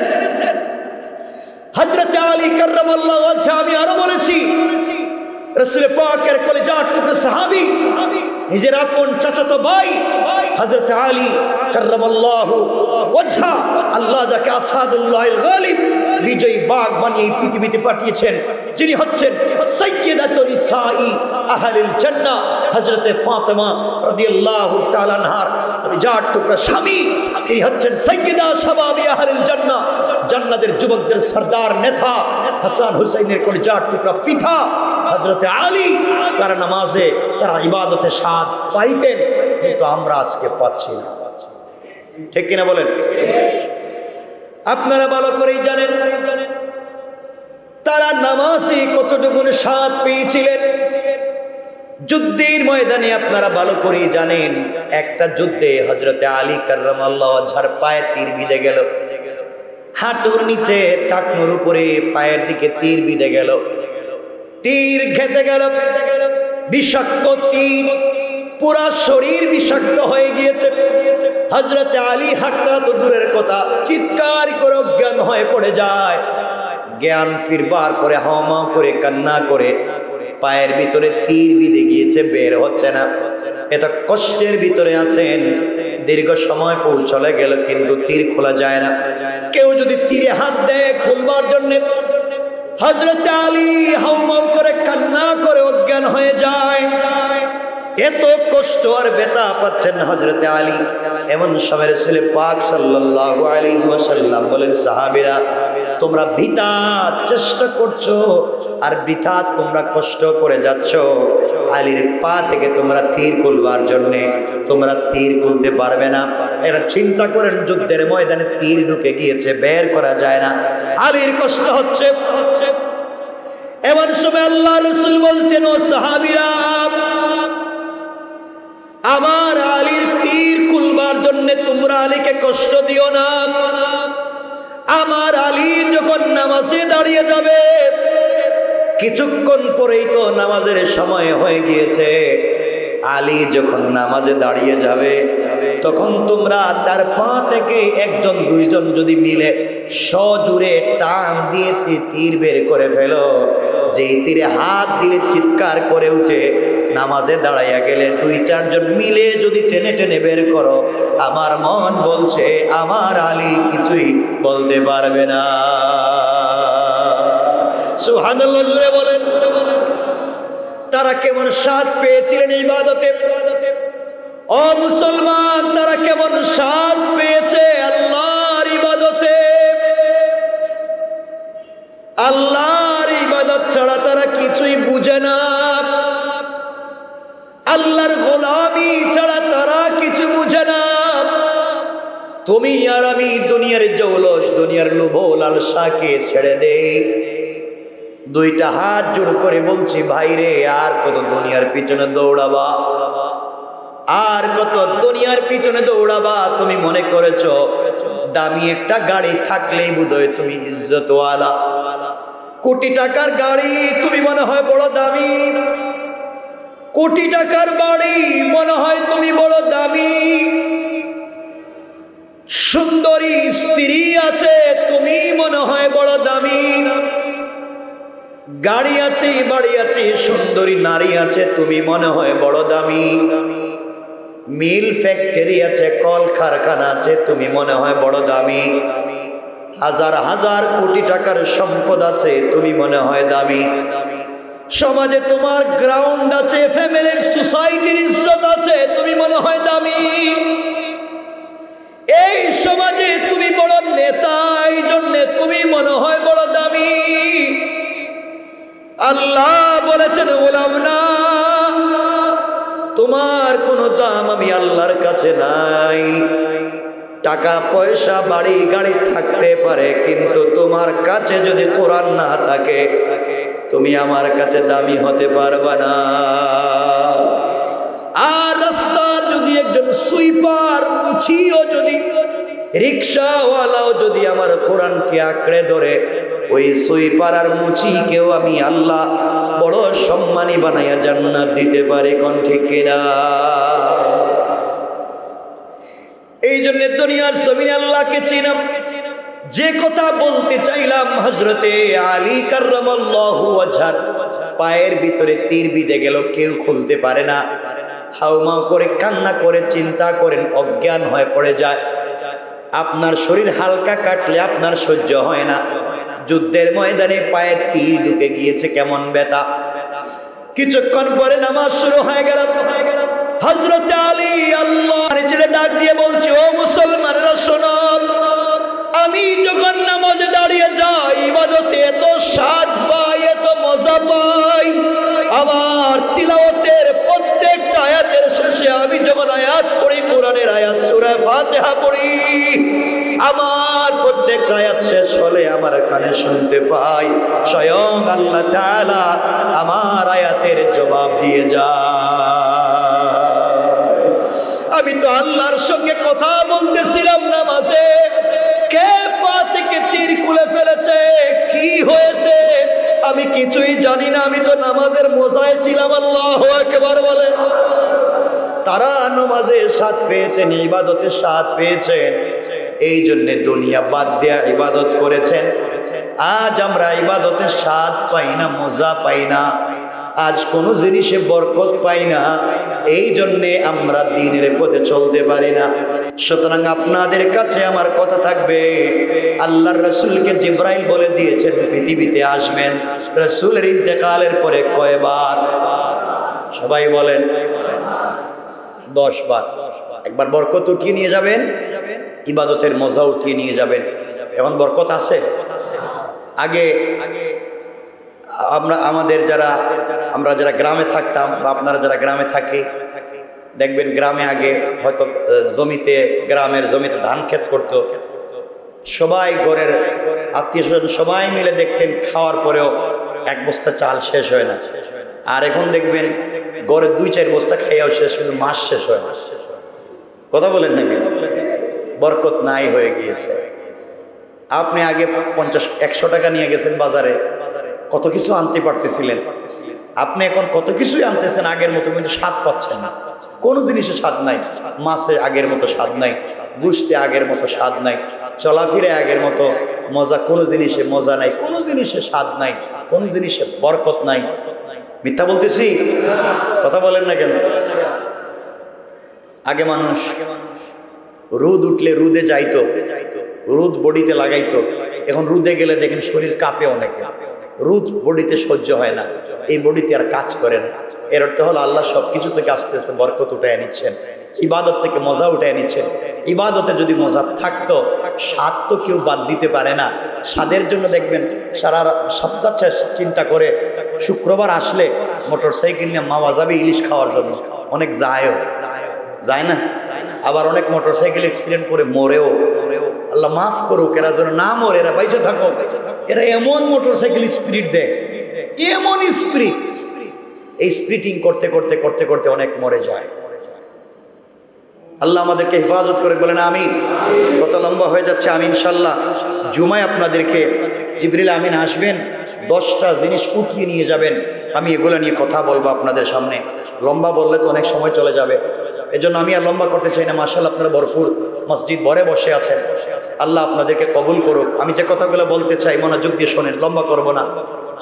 হযরত আলী কাররামাল্লাহু ওয়াজহু, আমি আরো বলেছি, রাসূল পাকের কলিজার টুকরা সাহাবী, নিজের আপন চাচাতো ভাই হযরত আলী কাররামাল্লাহু ওয়াজহু, আল্লাহ যাকে আসাদুল্লাহিল গালিব, বিজয়ী বাঘ বানিয়ে পৃথিবীতে পাঠিয়েছেন, যিনি হচ্ছেন সাইয়্যিদাতুন নিসাই আহলিল জান্নাহ, হযরত ফাতেমা রাদিয়াল্লাহু তাআলা আনহার কলিজার টুকরা স্বামী। তিনি হচ্ছেন সাইয়্যিদা শাবাবি আহলিল জান্নাহ, জান্নাতের যুবকদের সরদার নেতা হাসান হুসাইনের কলিজার টুকরা পিতা হযরত আলী। তারা নামাজে, তারা ইবাদতে স্বাদ পাইতেন, কিন্তু আমরা আজকে পাচ্ছি না। ঠিক কিনা বলেন? আপনারা ভালো করেই জানেন তারা নামাজে কতটুকু স্বাদ পেয়েছিলেন। যুদ্ধের ময়দানে আপনারা ভালো করেই জানেন, একটা যুদ্ধে হযরত আলী কাররামাল্লাহু ওয়াজহার পায়ে তীর বিঁধে গেল, হাঁটুর নিচে টাকনুর উপরে পায়ের দিকে তীর বিঁধে গেল। তীর ঘেঁটে গেল, বিষাক্ত তীর, পুরা শরীর বিষাক্ত হয়ে গিয়েছে। হযরত আলী হাঁটা তো দূরের কথা, চিৎকার করে অজ্ঞান হয়ে পড়ে যায়। জ্ঞান ফিরবার পরে হাওমাও করে কান্না করে, পায়ের ভিতরে তীর বিঁধে গিয়েছে, বের হচ্ছে না। এত কষ্টের ভিতরে আছেন, দীর্ঘ সময় পৌঁছলে গেল, কিন্তু তীর খোলা যায় না। কেউ যদি তীরে হাত দেয় খুলবার জন্য, হযরত আলী হাউমাউ করে কান্না করে অজ্ঞান হয়ে যায়। এত কষ্ট আর ব্যথা পাচ্ছেন হযরতে আলী। এমন সময় রাসূল পাক সাল্লাল্লাহু আলাইহি ওয়াসাল্লাম বলেন, সাহাবীরা তোমরা বৃথা চেষ্টা করছো আর বৃথা তোমরা কষ্ট করে যাচ্ছ। আলীর পা থেকে তোমরা তীর খুলবার জন্য তোমরা তীর খুলতে পারবে না। এরা চিন্তা করেন যুদ্ধের ময়দানে তীর ঢুকে গিয়েছে, বের করা যায় না, আলীর কষ্ট হচ্ছে। এমন সময় আল্লাহ রাসূল বলছেন, ও সাহাবীরা আমার আলীর তীর খুলবার জন্য তোমরা আলীকে কষ্ট দিও না। আমার আলী যখন নামাজে দাঁড়িয়ে যাবে, কিছুক্ষণ পরেই তো নামাজের সময় হয়ে গিয়েছে, আলী যখন নামাজে দাঁড়িয়ে যাবে তখন তোমরা তার পা থেকে একজন দুইজন যদি মিলে সজোরে টান দিয়ে তীর বের করে ফেলো, যেই তীরে হাত দিলে চিৎকার করে উঠে, নামাজে দাঁড়াইয়া গেলে দুই চারজন মিলে যদি টেনে টেনে বের করো, আমার মন বলছে আমার আলী কিছুই বলতে পারবে না। সুবহানাল্লাহ বলেন। তারা কেমন স্বাদ পেয়েছিলেন ইবাদতে। ও মুসলমান, তারা কেমন স্বাদ পেয়েছে আল্লাহর ইবাদতে। আল্লাহর ইবাদত ছাড়া তারা কিছুই বুঝে না। আল্লাহর গোলামি ছাড়া তারা কিছু বুঝে না। তুমি আর আমি দুনিয়ার জৌলস, দুনিয়ার লোভ লালসাকে ছেড়ে দেই। দুইটা হাত জোড় করে বলছি, ভাইরে আর কত দুনিয়ার পিছনে দৌড়াবা, আর কত দুনিয়ার পিছনে দৌড়াবা। তুমি মনে করেছো দামি একটা গাড়ি থাকলেই বোধহয় তুমি ইজ্জতওয়ালা। কোটি টাকার গাড়ি তুমি মনে হয় বড় দামি, কোটি টাকার বাড়ি মনে হয় তুমি বড় দামি, সুন্দরী স্ত্রী আছে তুমি মনে হয় বড় দামি, গাড়ি আছে বাড়ি আছে সুন্দরী নারী আছে তুমি মনে হয় বড় দামি, মিল ফ্যাক্টরি আছে কল কারখানা আছে তুমি মনে হয় বড় দামি, হাজার হাজার কোটি টাকার সম্পদ আছে তুমি মনে হয় দামি, সমাজে তোমার গ্রাউন্ড আছে, ফ্যামিলির সোসাইটির ইজ্জত আছে তুমি মনে হয় দামি, এই সমাজে তুমি বড় নেতা এই জন্য তুমি মনে হয় বড় দামি। আল্লাহ বলেছেন গোলাম না, তোমার কোনো দাম আমি আল্লাহর কাছে নাই। টাকা পয়সা বাড়ি গাড়ি থাকতে পারে, কিন্তু তোমার কাছে যদি কোরআন না থাকে তুমি আমার কাছে দামি হতে পারবে না। আর রাস্তার যদি একজন সুইপার মুছিও যদি রিক্সাওয়ালাও যদি আমার কোরআনকে আঁকড়ে ধরে, ওই সুইপার আর মুচিকেও আমি আল্লাহ বড় সম্মানী বানাইয়া জান্নাত দিতে পারি। কোন ঠিক কিনা? এই জন্য দুনিয়ার জমিনে আল্লাহকে চিনাম। যে কথা বলতে চাইলাম, হযরতে আলী কাররামাল্লাহু ওয়াজহার পায়ের ভিতরে তীর বিঁধে গেল, কেউ খুলতে পারে না, হাউমাউ করে কান্না করে চিন্তা করেন, অজ্ঞান হয়ে পড়ে যায়। আপনার শরীর হালকা কাটলে আপনার সহ্য হয় না, যুদ্ধের ময়দানে পায়ে তীর ঢুকে গিয়েছে, কেমন ব্যথা। কিছুক্ষণ পরে নামাজ শুরু হয়ে গেল। হযরতে আলী আল্লাহর ছেলে ডাক দিয়ে বলছে, ও মুসলমানেরা শোনো, আমি যখন নামাজে দাঁড়িয়ে যাই ইবাদতে এত স্বাদ পাই, এত মজা পাই। আমার তিলাওয়াতের প্রত্যেকটা আয়াতের শেষে আমি যখন আয়াত পড়ি, কোরআনের আয়াত সূরা ফাতিহা পড়ি, আমার প্রত্যেকটা আয়াত শেষ হলে আমার কানে শুনতে পাই স্বয়ং আল্লাহ তাআলা আমার আয়াতের জবাব দিয়ে যায়। আমি তো আল্লাহর সঙ্গে কথা বলতেছিলাম নামাজে, কে পা থেকে তীর খুলে ফেলেছে, কি হয়েছে আমি কিছুই জানি না, আমি তো নামাজের মজায় ছিলাম। আল্লাহু আকবার বলেন। তারা নামাজে স্বাদ পেয়েছেন, ইবাদতে স্বাদ পেয়েছেন, এই জন্য দুনিয়া বাদ দিয়ে ইবাদত করেছেন। আজ আমরা ইবাদতে স্বাদ পাই না, মজা পাই না, আজ কোনো জিনিসে বরকত পাই না, এই জন্যে আমরা দ্বীনের পথে চলতে পারি না। সুতরাং আপনাদের কাছে আমার কথা থাকবে, আল্লাহর রাসূলকে জিবরাইল বলে দিয়েছেন পৃথিবীতে আসবেন। রাসূলের ইন্তেকালের পরে কয়বার? সবাই বলেন 10 বার। একবার বরকত উঠিয়ে নিয়ে যাবেন, ইবাদতের মজা উঠিয়ে নিয়ে যাবেন। এখন বরকত আছে। আগে আমরা যারা গ্রামে থাকতাম বা আপনারা যারা গ্রামে থাকে, দেখবেন গ্রামে আগে হয়তো গ্রামের জমিতে ধান ক্ষেত করতো। সবাই ঘরের আত্মীয় স্বজন সবাই মিলে দেখতেন, খাওয়ার পরেও 1 বস্তা চাল শেষ হয় না। আর এখন দেখবেন ঘরের 2-4 বস্তা খাইয়াও শেষ, কিন্তু মাস শেষ হয় না। কথা বলেন নাকি? বরকত নাই হয়ে গিয়েছে। আপনি আগে 50-100 টাকা নিয়ে গেছেন বাজারে, কত কিছু আনতে পারতেছিলেন। আপনি এখন কত কিছুই আনতেছেন আগের মতো, কিন্তু স্বাদ পাচ্ছেন না। কোনো জিনিসে স্বাদ নাই। মাছে আগের মতো স্বাদ নাই, বুঝতে আগের মতো স্বাদ নাই, চলাফিরে আগের মতো মজা, কোনো জিনিসে মজা নাই, কোনো জিনিসে স্বাদ নাই, কোনো জিনিসে বরকত নাই। মিথ্যা বলতেছি? কথা বলেন না কেন? আগে মানুষ রোদ উঠলে রোদে যাইতো, রোদ বডিতে লাগাইতো। এখন রোদে গেলে দেখেন শরীর কাঁপে অনেকে। রোদ বডিতে সহ্য হয় না, এই বডিতে আর কাজ করে না। এর অর্থ হলো আল্লাহ সবকিছু থেকে আস্তে আস্তে বরকত উঠায় নিচ্ছেন, ইবাদত থেকে মজা উঠায় নিচ্ছেন। ইবাদতে যদি মজা থাকতো, স্বাদ তো কেউ বাদ দিতে পারে না। স্বাদের জন্য দেখবেন সারা সপ্তাহ চিন্তা করে শুক্রবার আসলে মোটরসাইকেল নিয়ে মাওয়া যাবে ইলিশ খাওয়ার জন্য। অনেক যায় না, আবার অনেক মোটরসাইকেল অ্যাক্সিডেন্ট করে মরেও। আল্লাহ মাফ করুক, এরা যেন না মরে, এরা বাইচে থাকো। এরা এমন মোটরসাইকেল স্পিড দেয়, এমন স্পিড, এই স্পিডিং করতে করতে করতে করতে অনেক মরে যায়। আল্লাহ আমাদেরকে হেফাজত করে, বলেন আমিন। কত লম্বা হয়ে যাচ্ছে। আমি ইনশাল্লাহ জুমায় আপনাদেরকে জিবরিল আমিন আসবেন, 10টা জিনিস উঠিয়ে নিয়ে যাবেন। আমি এগুলো নিয়ে কথা বলবো আপনাদের সামনে। লম্বা বললে তো অনেক সময় চলে যাবে, এজন্য আমি আর লম্বা করতে চাই না। মাশাআল্লাহ আপনারা ভরপুর মসজিদ ভরে বসে আছেন, আল্লাহ আপনাদেরকে কবুল করুক। আমি যে কথাগুলো বলতে চাই মনোযোগ দিয়ে শোনেন, লম্বা করব না।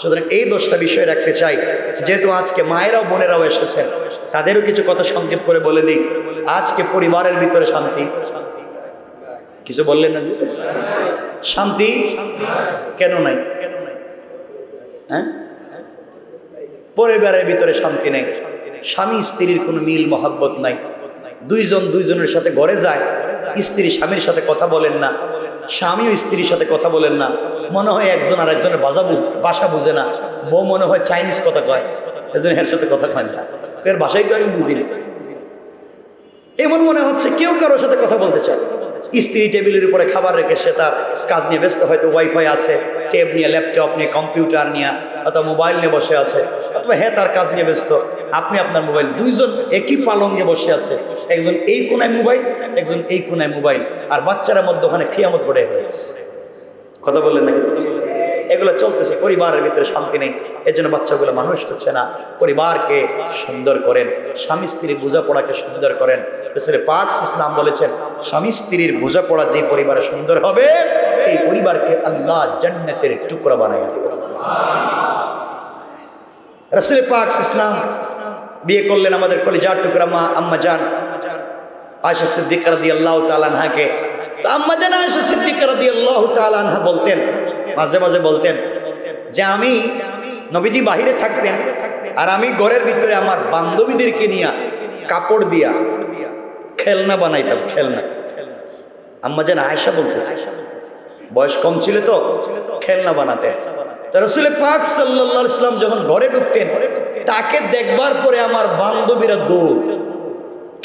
সুতরাং এই 10টা বিষয় রাখতে চাই। যেহেতু আজকে মায়েরাও বোনেরাও এসেছেন, তাদেরও কিছু কথা সংক্ষেপ করে বলে দিই। আজকে পরিবারের ভিতরে শান্তি, কিছু বললেন না? শান্তি কেন নাই? হ্যাঁ, পরিবারের ভিতরে শান্তি নেই। স্বামী স্ত্রীর কোনো মিল মহাব্বত নাই। দুইজনের সাথে ঘরে যায়, স্ত্রী স্বামীর সাথে কথা বলেন না, স্বামীও স্ত্রীর সাথে কথা বলেন না। মনে হয় একজন আর একজনের ভাষা বুঝে না। বউ মনে হয় চাইনিজ কথা কয়, এজন্য এর সাথে কথা কয় না, এর ভাষাই তো আমি বুঝি না। এমন মনে হচ্ছে কেউ কারোর সাথে কথা বলতে চায়। স্ত্রী টেবিলের উপরে খাবার রেখে সে তার কাজ নিয়ে ব্যস্ত, হয়তো ওয়াইফাই আছে, ট্যাব নিয়ে, ল্যাপটপ নিয়ে, কম্পিউটার নিয়ে, অথবা মোবাইল নিয়ে বসে আছে, অথবা হ্যাঁ তার কাজ নিয়ে ব্যস্ত, আপনি আপনার মোবাইল। দুইজন একই পালঙ্গে বসে আছে, একজন এই কোনায় মোবাইল, একজন এই কোনায় মোবাইল, আর বাচ্চারা মধ্যে ওখানে খিয়ামত গড়ে হয়েছে। কথা বললেন নাকি? এগুলো চলতেছে, পরিবারের ভিতরে শান্তি নেই। এর জন্য বাচ্চাগুলো মানুষ হচ্ছে না। পরিবারকে সুন্দর করেন, স্বামী স্ত্রীর বোঝাপড়াকে সুন্দর করেন। রাসূল পাক ইসলাম বলেছেন, স্বামী স্ত্রীর বোঝাপড়া যে পরিবারে সুন্দর হবে, এই পরিবারকে আল্লাহ জান্নাতের টুকরা বানাইয়া দেবেন। রাসূল পাক ইসলাম বিয়ে করলেন আমাদের কলিজার টুকরা মা আম্মা জান আয়েশা সিদ্দিকা রাদিয়াল্লাহু তাআলা আনহাকে। তো আম্মা জান আয়েশা সিদ্দিকা রাদিয়াল্লাহু তাআলা আনহা বলতেন, মাঝে মাঝে বলতেন যে আমি নবীজি বাহিরে থাকতেন আর আমি ঘরের ভিতরে আমার বান্ধবীদেরকে নিয়ে কাপড় দিয়া খেলনা বানাইতাম। খেলনা আম্মা জান আয়েশা বলতেছে, বয়স কম ছিল তো খেলনা বানাতে। তো রাসূল পাক সাল্লাল্লাহু আলাইহি ওয়াসাল্লাম যখন ঘরে ঢুকতেন, তাকে দেখবার পরে আমার বান্ধবীরা দৌড়,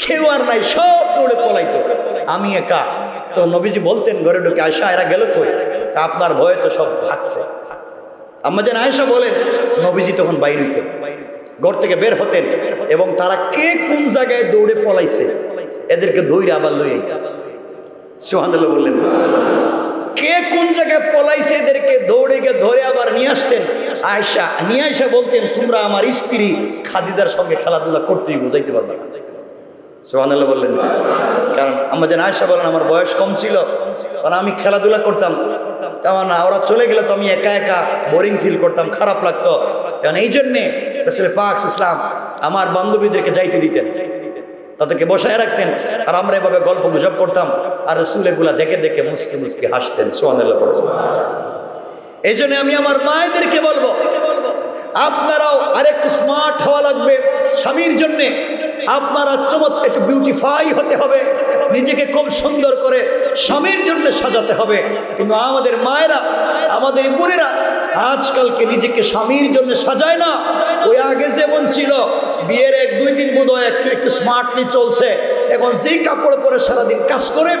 কেউ আর নাই, সব দৌড়ে পলাইতো, আমি একা। তো নবীজি বলতেন ঘরে ঢুকে, আয়েশা এরা গেল কই? আপনার ভয়ে তো সব ভাগছে। আম্মা জান আয়েশা বলেন, নবীজি তখন বাইরে হইতেন, ঘর থেকে বের হতেন, এবং তারা কে কোন জায়গায় দৌড়ে পলাইছে এদেরকে ধইরে আবার লই আইতেন। সুবহানাল্লাহ বললেন। কে কোন জায়গায় পলাইছে এদেরকে দৌড়ে গিয়ে ধরে আবার নিয়ে আসতেন। আয়েশা নিয়ে আয়েশা বলতেন, তোমরা আমার স্ত্রী খাদিজার সঙ্গে খেলাধুলা করতেই বুঝাইতে পারবে না। সুবহানাল্লাহ বললেন। কারণ আম্মা জান আয়েশা বলেন, আমার বয়স কম ছিল, কারণ আমি খেলাধুলা করতাম, তেমন না ওরা চলে গেলে তো আমি একা একা বোরিং ফিল করতাম, খারাপ লাগতো। কারণ এই জন্যে রাসূল পাক ইসলাম আমার বান্ধবীদেরকে যাইতে দিতেন, তাদেরকে বসায় রাখতেন, আর আমরা এভাবে গল্প গুজব করতাম, আর রাসূল এগুলা দেখে দেখে মুস্কি মুস্কি হাসতেন। সুবহানাল্লাহ। এই জন্য আমি আমার মায়েদেরকে বলবো, আপনারাও আরেকটু স্মার্ট হওয়া লাগবে স্বামীর জন্যে। আপনারা চমৎকার একটু বিউটিফাই হতে হবে, নিজেকে খুব সুন্দর করে স্বামীর জন্য সাজাতে হবে। কিন্তু আমাদের মায়েরা, আমাদের বোনেরা আজকালকে নিজেকে স্বামীর জন্য সাজায় না। ওই আগে যেমন ছিল, বিয়ের 1-2 দিন বোধ হয় একটু একটু স্মার্টলি চলছে। এখন যেই কাপড় পরে সারাদিন কাজ করে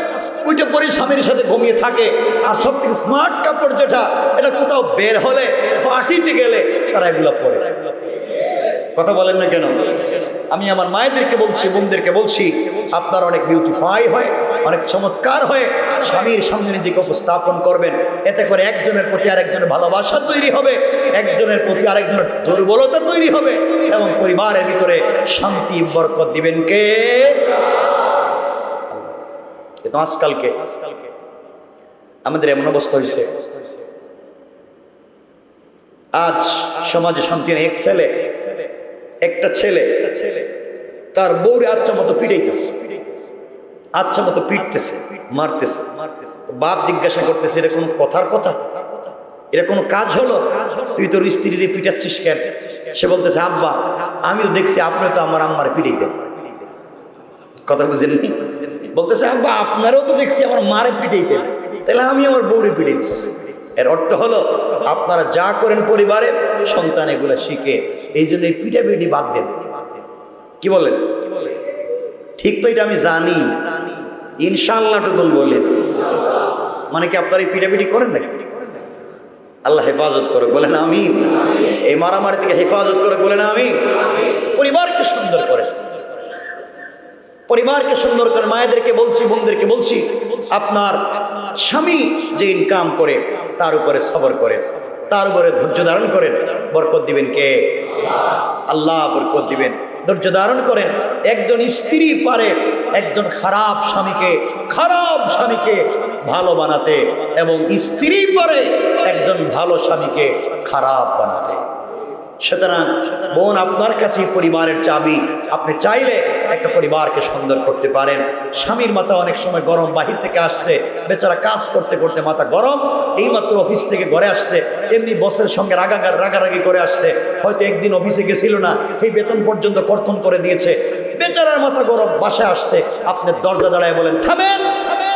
ওইটা পরে স্বামীর সাথে ঘুমিয়ে থাকে। আর সব থেকে স্মার্ট কাপড় যেটা, এটা কোথাও বের হলে, পার্টিতে গেলে তারা এগুলো পরে। কথা বলেন না কেন? আমি আমার মায়েদেরকে বলছি, বোনদেরকে বলছি, আপনারা অনেক বিউটিফাই হয়, অনেক চমৎকার হয়ে স্বামীর সামনে নিজেকে উপস্থাপন করবেন। এতে করে একজনের প্রতি আরেকজনের ভালোবাসা তৈরি হবে, একজনের প্রতি আরেকজনের দুর্বলতা তৈরি হবে, এবং পরিবারের ভিতরে শান্তি বরকত দিবেন কে? কিন্তু আজকালকে আমাদের এমন অবস্থা হয়েছে, আজ সমাজে শান্তি নেই। একটা ছেলে তার বউরে আচ্ছা মতো পিটাইতেছে, আচ্ছা মতো পিটতেছে, মারতেছে। বাপ জিজ্ঞাসা করতেছে, এটা কোনো কথার কথা? এটা কোনো কাজ হলো? তুই তোর স্ত্রীরে পিটাচ্ছিস কেন? সে বলতেছে, আব্বা আমিও দেখছি আপনি তো আমার আম্মার পিটাইতেন। কথা বুঝেননি? বলতেছে, আব্বা আপনারও তো দেখছি আমার মারে পিটাইতেন, তাহলে আমি আমার বউরে পিটাইছি। এর অর্থ হলো আপনারা যা করেন পরিবারে, সন্তান এগুলো শিখে। এই জন্য এই পিটাপিটি বাদ দেন। কি বলেন? ঠিক তো, এটা আমি জানি, ইনশাআল্লাহ টুকুন বলেন। মানে কি আপনারা এই পিটাপিটি করেন নাকি? আল্লাহ হেফাজত করুক, বলেন আমিন। এই মারামারি থেকে হেফাজত করুক, বলেন আমিন। পরিবারকে সুন্দর করে, পরিবারকে সুন্দর করে। মায়েদেরকে বলছি, বোনদেরকে বলছি, আপনার স্বামী যে ইনকাম করে তার উপরে সবর করেন, তার উপরে ধৈর্য ধারণ করেন। বরকত দিবেন কে? আল্লাহ বরকত দিবেন। ধৈর্য ধারণ করেন। একজন স্ত্রী পারে একজন খারাপ স্বামীকে ভালো বানাতে, এবং স্ত্রী পারে একজন ভালো স্বামীকে খারাপ বানাতে। সুতরাং বোন, আপনার কাছে পরিবারের চাবি। আপনি চাইলে একটা পরিবারকে সুন্দর করতে পারেন। স্বামীর মাথা অনেক সময় গরম, বাহির থেকে আসছে, বেচারা কাজ করতে করতে মাথা গরম, এইমাত্র অফিস থেকে ঘরে আসছে, এমনি বসের সঙ্গে রাগারাগি করে আসছে, হয়তো একদিন অফিসে গেছিল না, এই বেতন পর্যন্ত কর্তন করে দিয়েছে, বেচারার মাথা গরম, বাসায় আসছে। আপনি দরজা দাঁড়ায় বলেন, থামেন।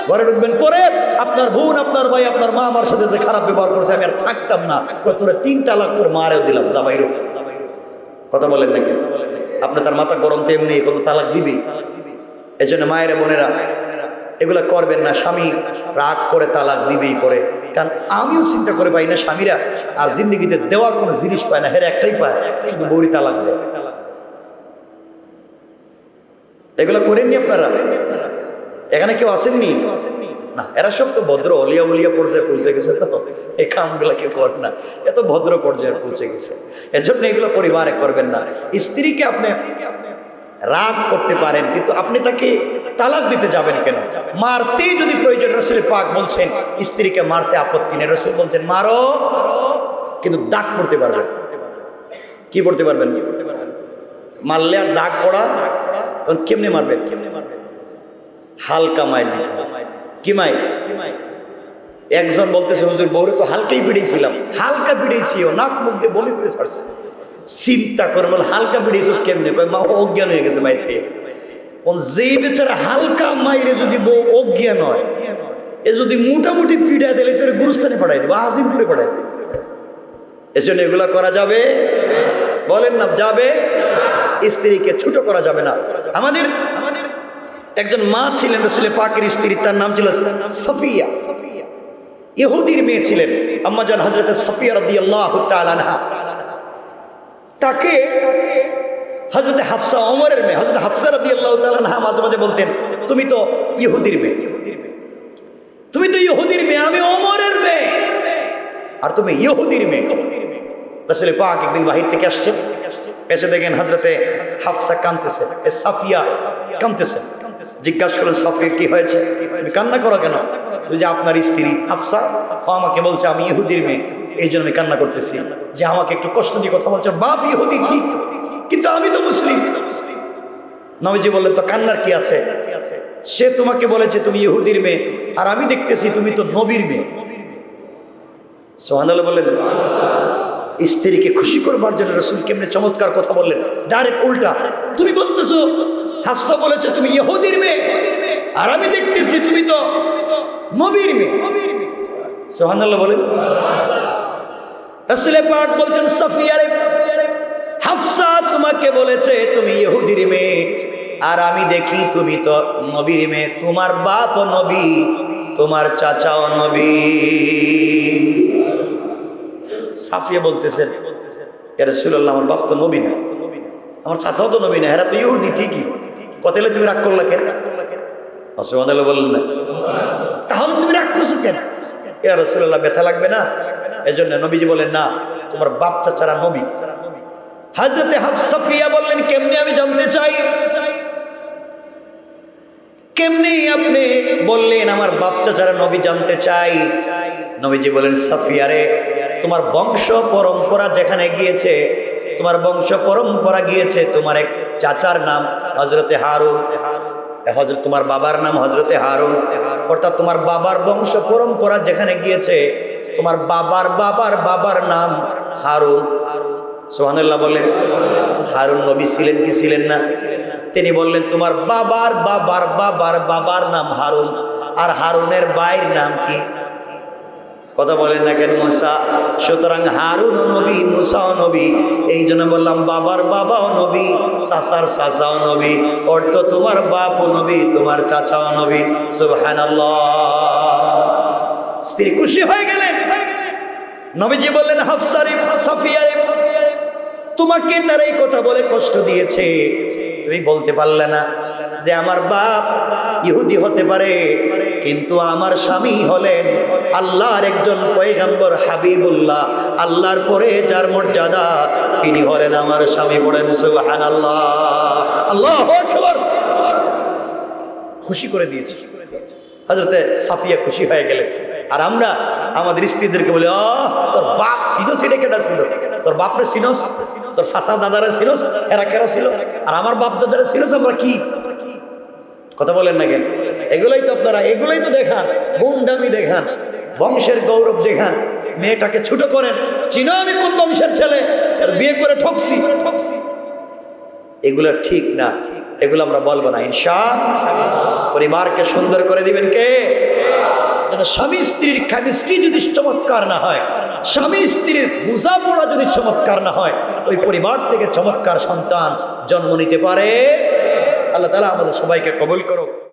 ঘরে ঢুকবেন, পরে আপনার বোন, আপনার ভাই, আপনার মা আমার সাথে যে খারাপ ব্যবহার করছে, আমি আর থাকতাম না, তোরে 3 তালাক তোর মারেও দিলাম, যা বাইরে। কথা বলেন নাকি? আপনি তার মাথা গরম, তেমনি কোনো তালাক দিবি। এই জন্য মায়েরা, বোনেরা এগুলা করবেন না। স্বামী রাগ করে তালাক দিবেই পরে। কারণ আমিও চিন্তা করে পাই না, স্বামীরা আর জিন্দগিতে দেওয়ার কোনো জিনিস পায় না, হের একটাই পায়, শুধু বউরি তালাক দেয়। এগুলা করেননি আপনারা? এখানে কেউ আসেননি না? এরা সব তো ভদ্র অলিয়া পর্যায়ে পৌঁছে গেছে, তো এই কামগুলা কেউ করে না, এত ভদ্র পর্যায়ে পৌঁছে গেছে। এজন্য এগুলো পরিবারে করবেন না। স্ত্রীকে আপনি রাগ করতে পারেন, কিন্তু আপনি তাকে তালাক দিতে যাবেন কেন? মারতেই যদি প্রয়োজন, রাসূল পাক বলছেন স্ত্রীকে মারতে আপত্তি নেই। রাসূল বলছেন মারো, কিন্তু দাগ পড়তে পারবেন। কি পড়তে পারবেন? মারলে আর দাগ পড়া, কেমনে মারবেন? হালকা মাইল। কি মাইল? একজন বলতেছে, হুজুর বউরে তো হালকাই পিড়েছিলাম। হালকা পিড়েছিও, নাক মুখ দিয়ে বমি করে ছাড়ছে। চিন্তা করে বল, হালকা পিড়েছিস কেমনে? মা অজ্ঞান হয়ে গেছে মাইর খেয়ে। যে বেচারা হালকা মাইরে যদি বউ অজ্ঞান হয়, এ যদি মোটামুটি পিড়ায় দিলে তোর গুরুস্থানে পাঠাই দেবে, আজিমপুরে পাঠাই দেবে। এজন্য এগুলা করা যাবে? বলেন না যাবে? স্ত্রীকে ছোট করা যাবে না। আমাদের একজন মা ছিলেন রাসূল পাকের স্ত্রী, তার নাম ছিল সাফিয়া। ইহুদির মেয়ে ছিলেন আম্মাজান হযরত সাফিয়া রাদিয়াল্লাহু তাআলা আনহা। তাকে হযরত হাফসা, ওমরের মেয়ে হযরত হাফসা রাদিয়াল্লাহু তাআলা আনহা মাঝে মাঝে বলতেন, তুমি তো ইহুদির মেয়ে, তুমি তো ইহুদির মেয়ে, আমি ওমরের মেয়ে, আর তুমি ইহুদির মেয়ে। রাসূল পাক একদিন বাহির থেকে আসছেন, এসে দেখেন হযরতে হাফসা কাঁদতেছে, সাফিয়া কাঁদতেছে। জিজ্ঞাসা করলেন, সাফিয়া কি হয়েছে, তুমি কান্না করো কেন? যে আপনার স্ত্রী হাফসা আমাকে বলছে আমি ইহুদির মেয়ে, এই জন্য আমি কান্না করতেছি, যে আমাকে একটু কষ্ট দিয়ে কথা বলছে। বাপ ইহুদি ঠিক, কিন্তু আমি তো মুসলিম। নবীজি বললেন, তো কান্নার কি আছে? সে তোমাকে বলেছে তুমি ইহুদির মেয়ে, আর আমি দেখতেছি তুমি তো নবীর মেয়ে। সুবহানাল্লাহ বলেন। স্ত্রীকে খুশি করবার জন্য রাসূল কেমনে চমৎকার কথা বললেন, ডাইরেক্ট উল্টা। তুমি বলতেছো হাফসা বলেছে তুমি ইহুদির মেয়ে, আর আমি দেখতেছি তুমি তো নবীর মেয়ে। সুবহানাল্লাহ বলেন। রাসূল পাক বলতেন সাফিয়া রে, হাফসা তোমাকে বলেছে তুমি ইহুদির মেয়ে, আর আমি দেখি তুমি তো নবীর মেয়ে। তোমার বাপও নবী, তোমার চাচাও নবী। সাফিয়া বলতেছেন ইয়া রাসূলুল্লাহ, আমার বাপ তো নবী না, আমার চাচাও তো নবী না, এরা তো ইহুদি ঠিকই, কতলে তুমি রাগ করলা কেন? সুবহানাল্লাহ বললেন না। তাহলে তুমি রাগ করছো কেন? ইয়া রাসূলুল্লাহ ব্যথা লাগবে না, এজন্য নবীজি বলেন না, তোমার বাপ চাচারা নবী। হযরতে সাফিয়া বললেন কেমনে আমি জানতে চাই, কেমনে আপনি বললেন আমার বাপ চাচারা নবী, জানতে চাই। নবীজি বলেন সাফিয়া রে, তোমার বংশ পরম্পরা যেখানে গিয়েছে, তোমার বংশ পরম্পরা গিয়েছে তোমার এক চাচার নাম হযরতে হারুন, হযরত তোমার বাবার নাম হযরতে হারুন, অর্থাৎ তোমার বাবার বংশ পরম্পরা যেখানে গিয়েছে তোমার বাবার বাবার বাবার নাম হারুন। সুবহানাল্লাহ বলেন। হারুন নবী ছিলেন কি ছিলেন না? তিনি বললেন তোমার বাবার বাবার বাবার বাবার নাম হারুন, আর হারুনের ভাইয়ের নাম কি? কথা বলেন না কেন? মুসা। সুতরাং হারুন নবী, মুসাও নবী, এই জন্য বললাম বাবার বাবাও নবী, চাচার চাচাও নবী, অর্থ তোমার বাপও নবী, তোমার চাচাও নবী। সুবহানাল্লাহ। স্ত্রী খুশি হয়ে গেলেন। নবীজি বললেন হাফসা রে, সাফিয়া রে, তোমাকে তার এই কথা বলে কষ্ট দিয়েছে, তুমি বলতে পারলে না যে আমার বাপ ইহুদি হতে পারে, কিন্তু আমার স্বামী হলেন আল্লাহর একজন পয়গম্বর হাবিবুল্লাহ, আল্লাহর পরে যার মর্যাদা তিনি হলেন আমার স্বামী। পড়েন সুবহানাল্লাহ, আল্লাহু আকবার। খুশি করে দিয়েছি। হযরতে সাফিয়া খুশি হয়ে গেলেন। আর আমরা আমাদের স্ত্রীদেরকে বলি, তোর বাপ সিনোস, এটা কেটা ছিল? তোর বাপরে সিনোস, তোর চাচা দাদারা সিনোস, এরা কেরা ছিল? আর আমার বাপ দাদারা সিনোস, আমরা কি? কথা বলেন না কেন? এগুলোই তো আপনারা, এগুলোই তো দেখান, গুন্ডামি দেখান, বংশের গৌরব দেখান, মেয়েটাকে ছোট করেন, চিনো আমি কোন বংশের ছেলে, বিয়ে করে ঠকছি। এগুলো ঠিক না, এগুলো আমরা বলবো না ইনশাআল্লাহ। পরিবারকে সুন্দর করে দিবেন কে? স্বামী স্ত্রীর কেমিস্ট্রি যদি চমৎকার না হয়, স্বামী স্ত্রীর বোঝাপড়া যদি চমৎকার না হয়, ওই পরিবার থেকে চমৎকার সন্তান জন্ম নিতে পারে। আল্লাহ তাআলা আমাদের সবাইকে কবুল করুক।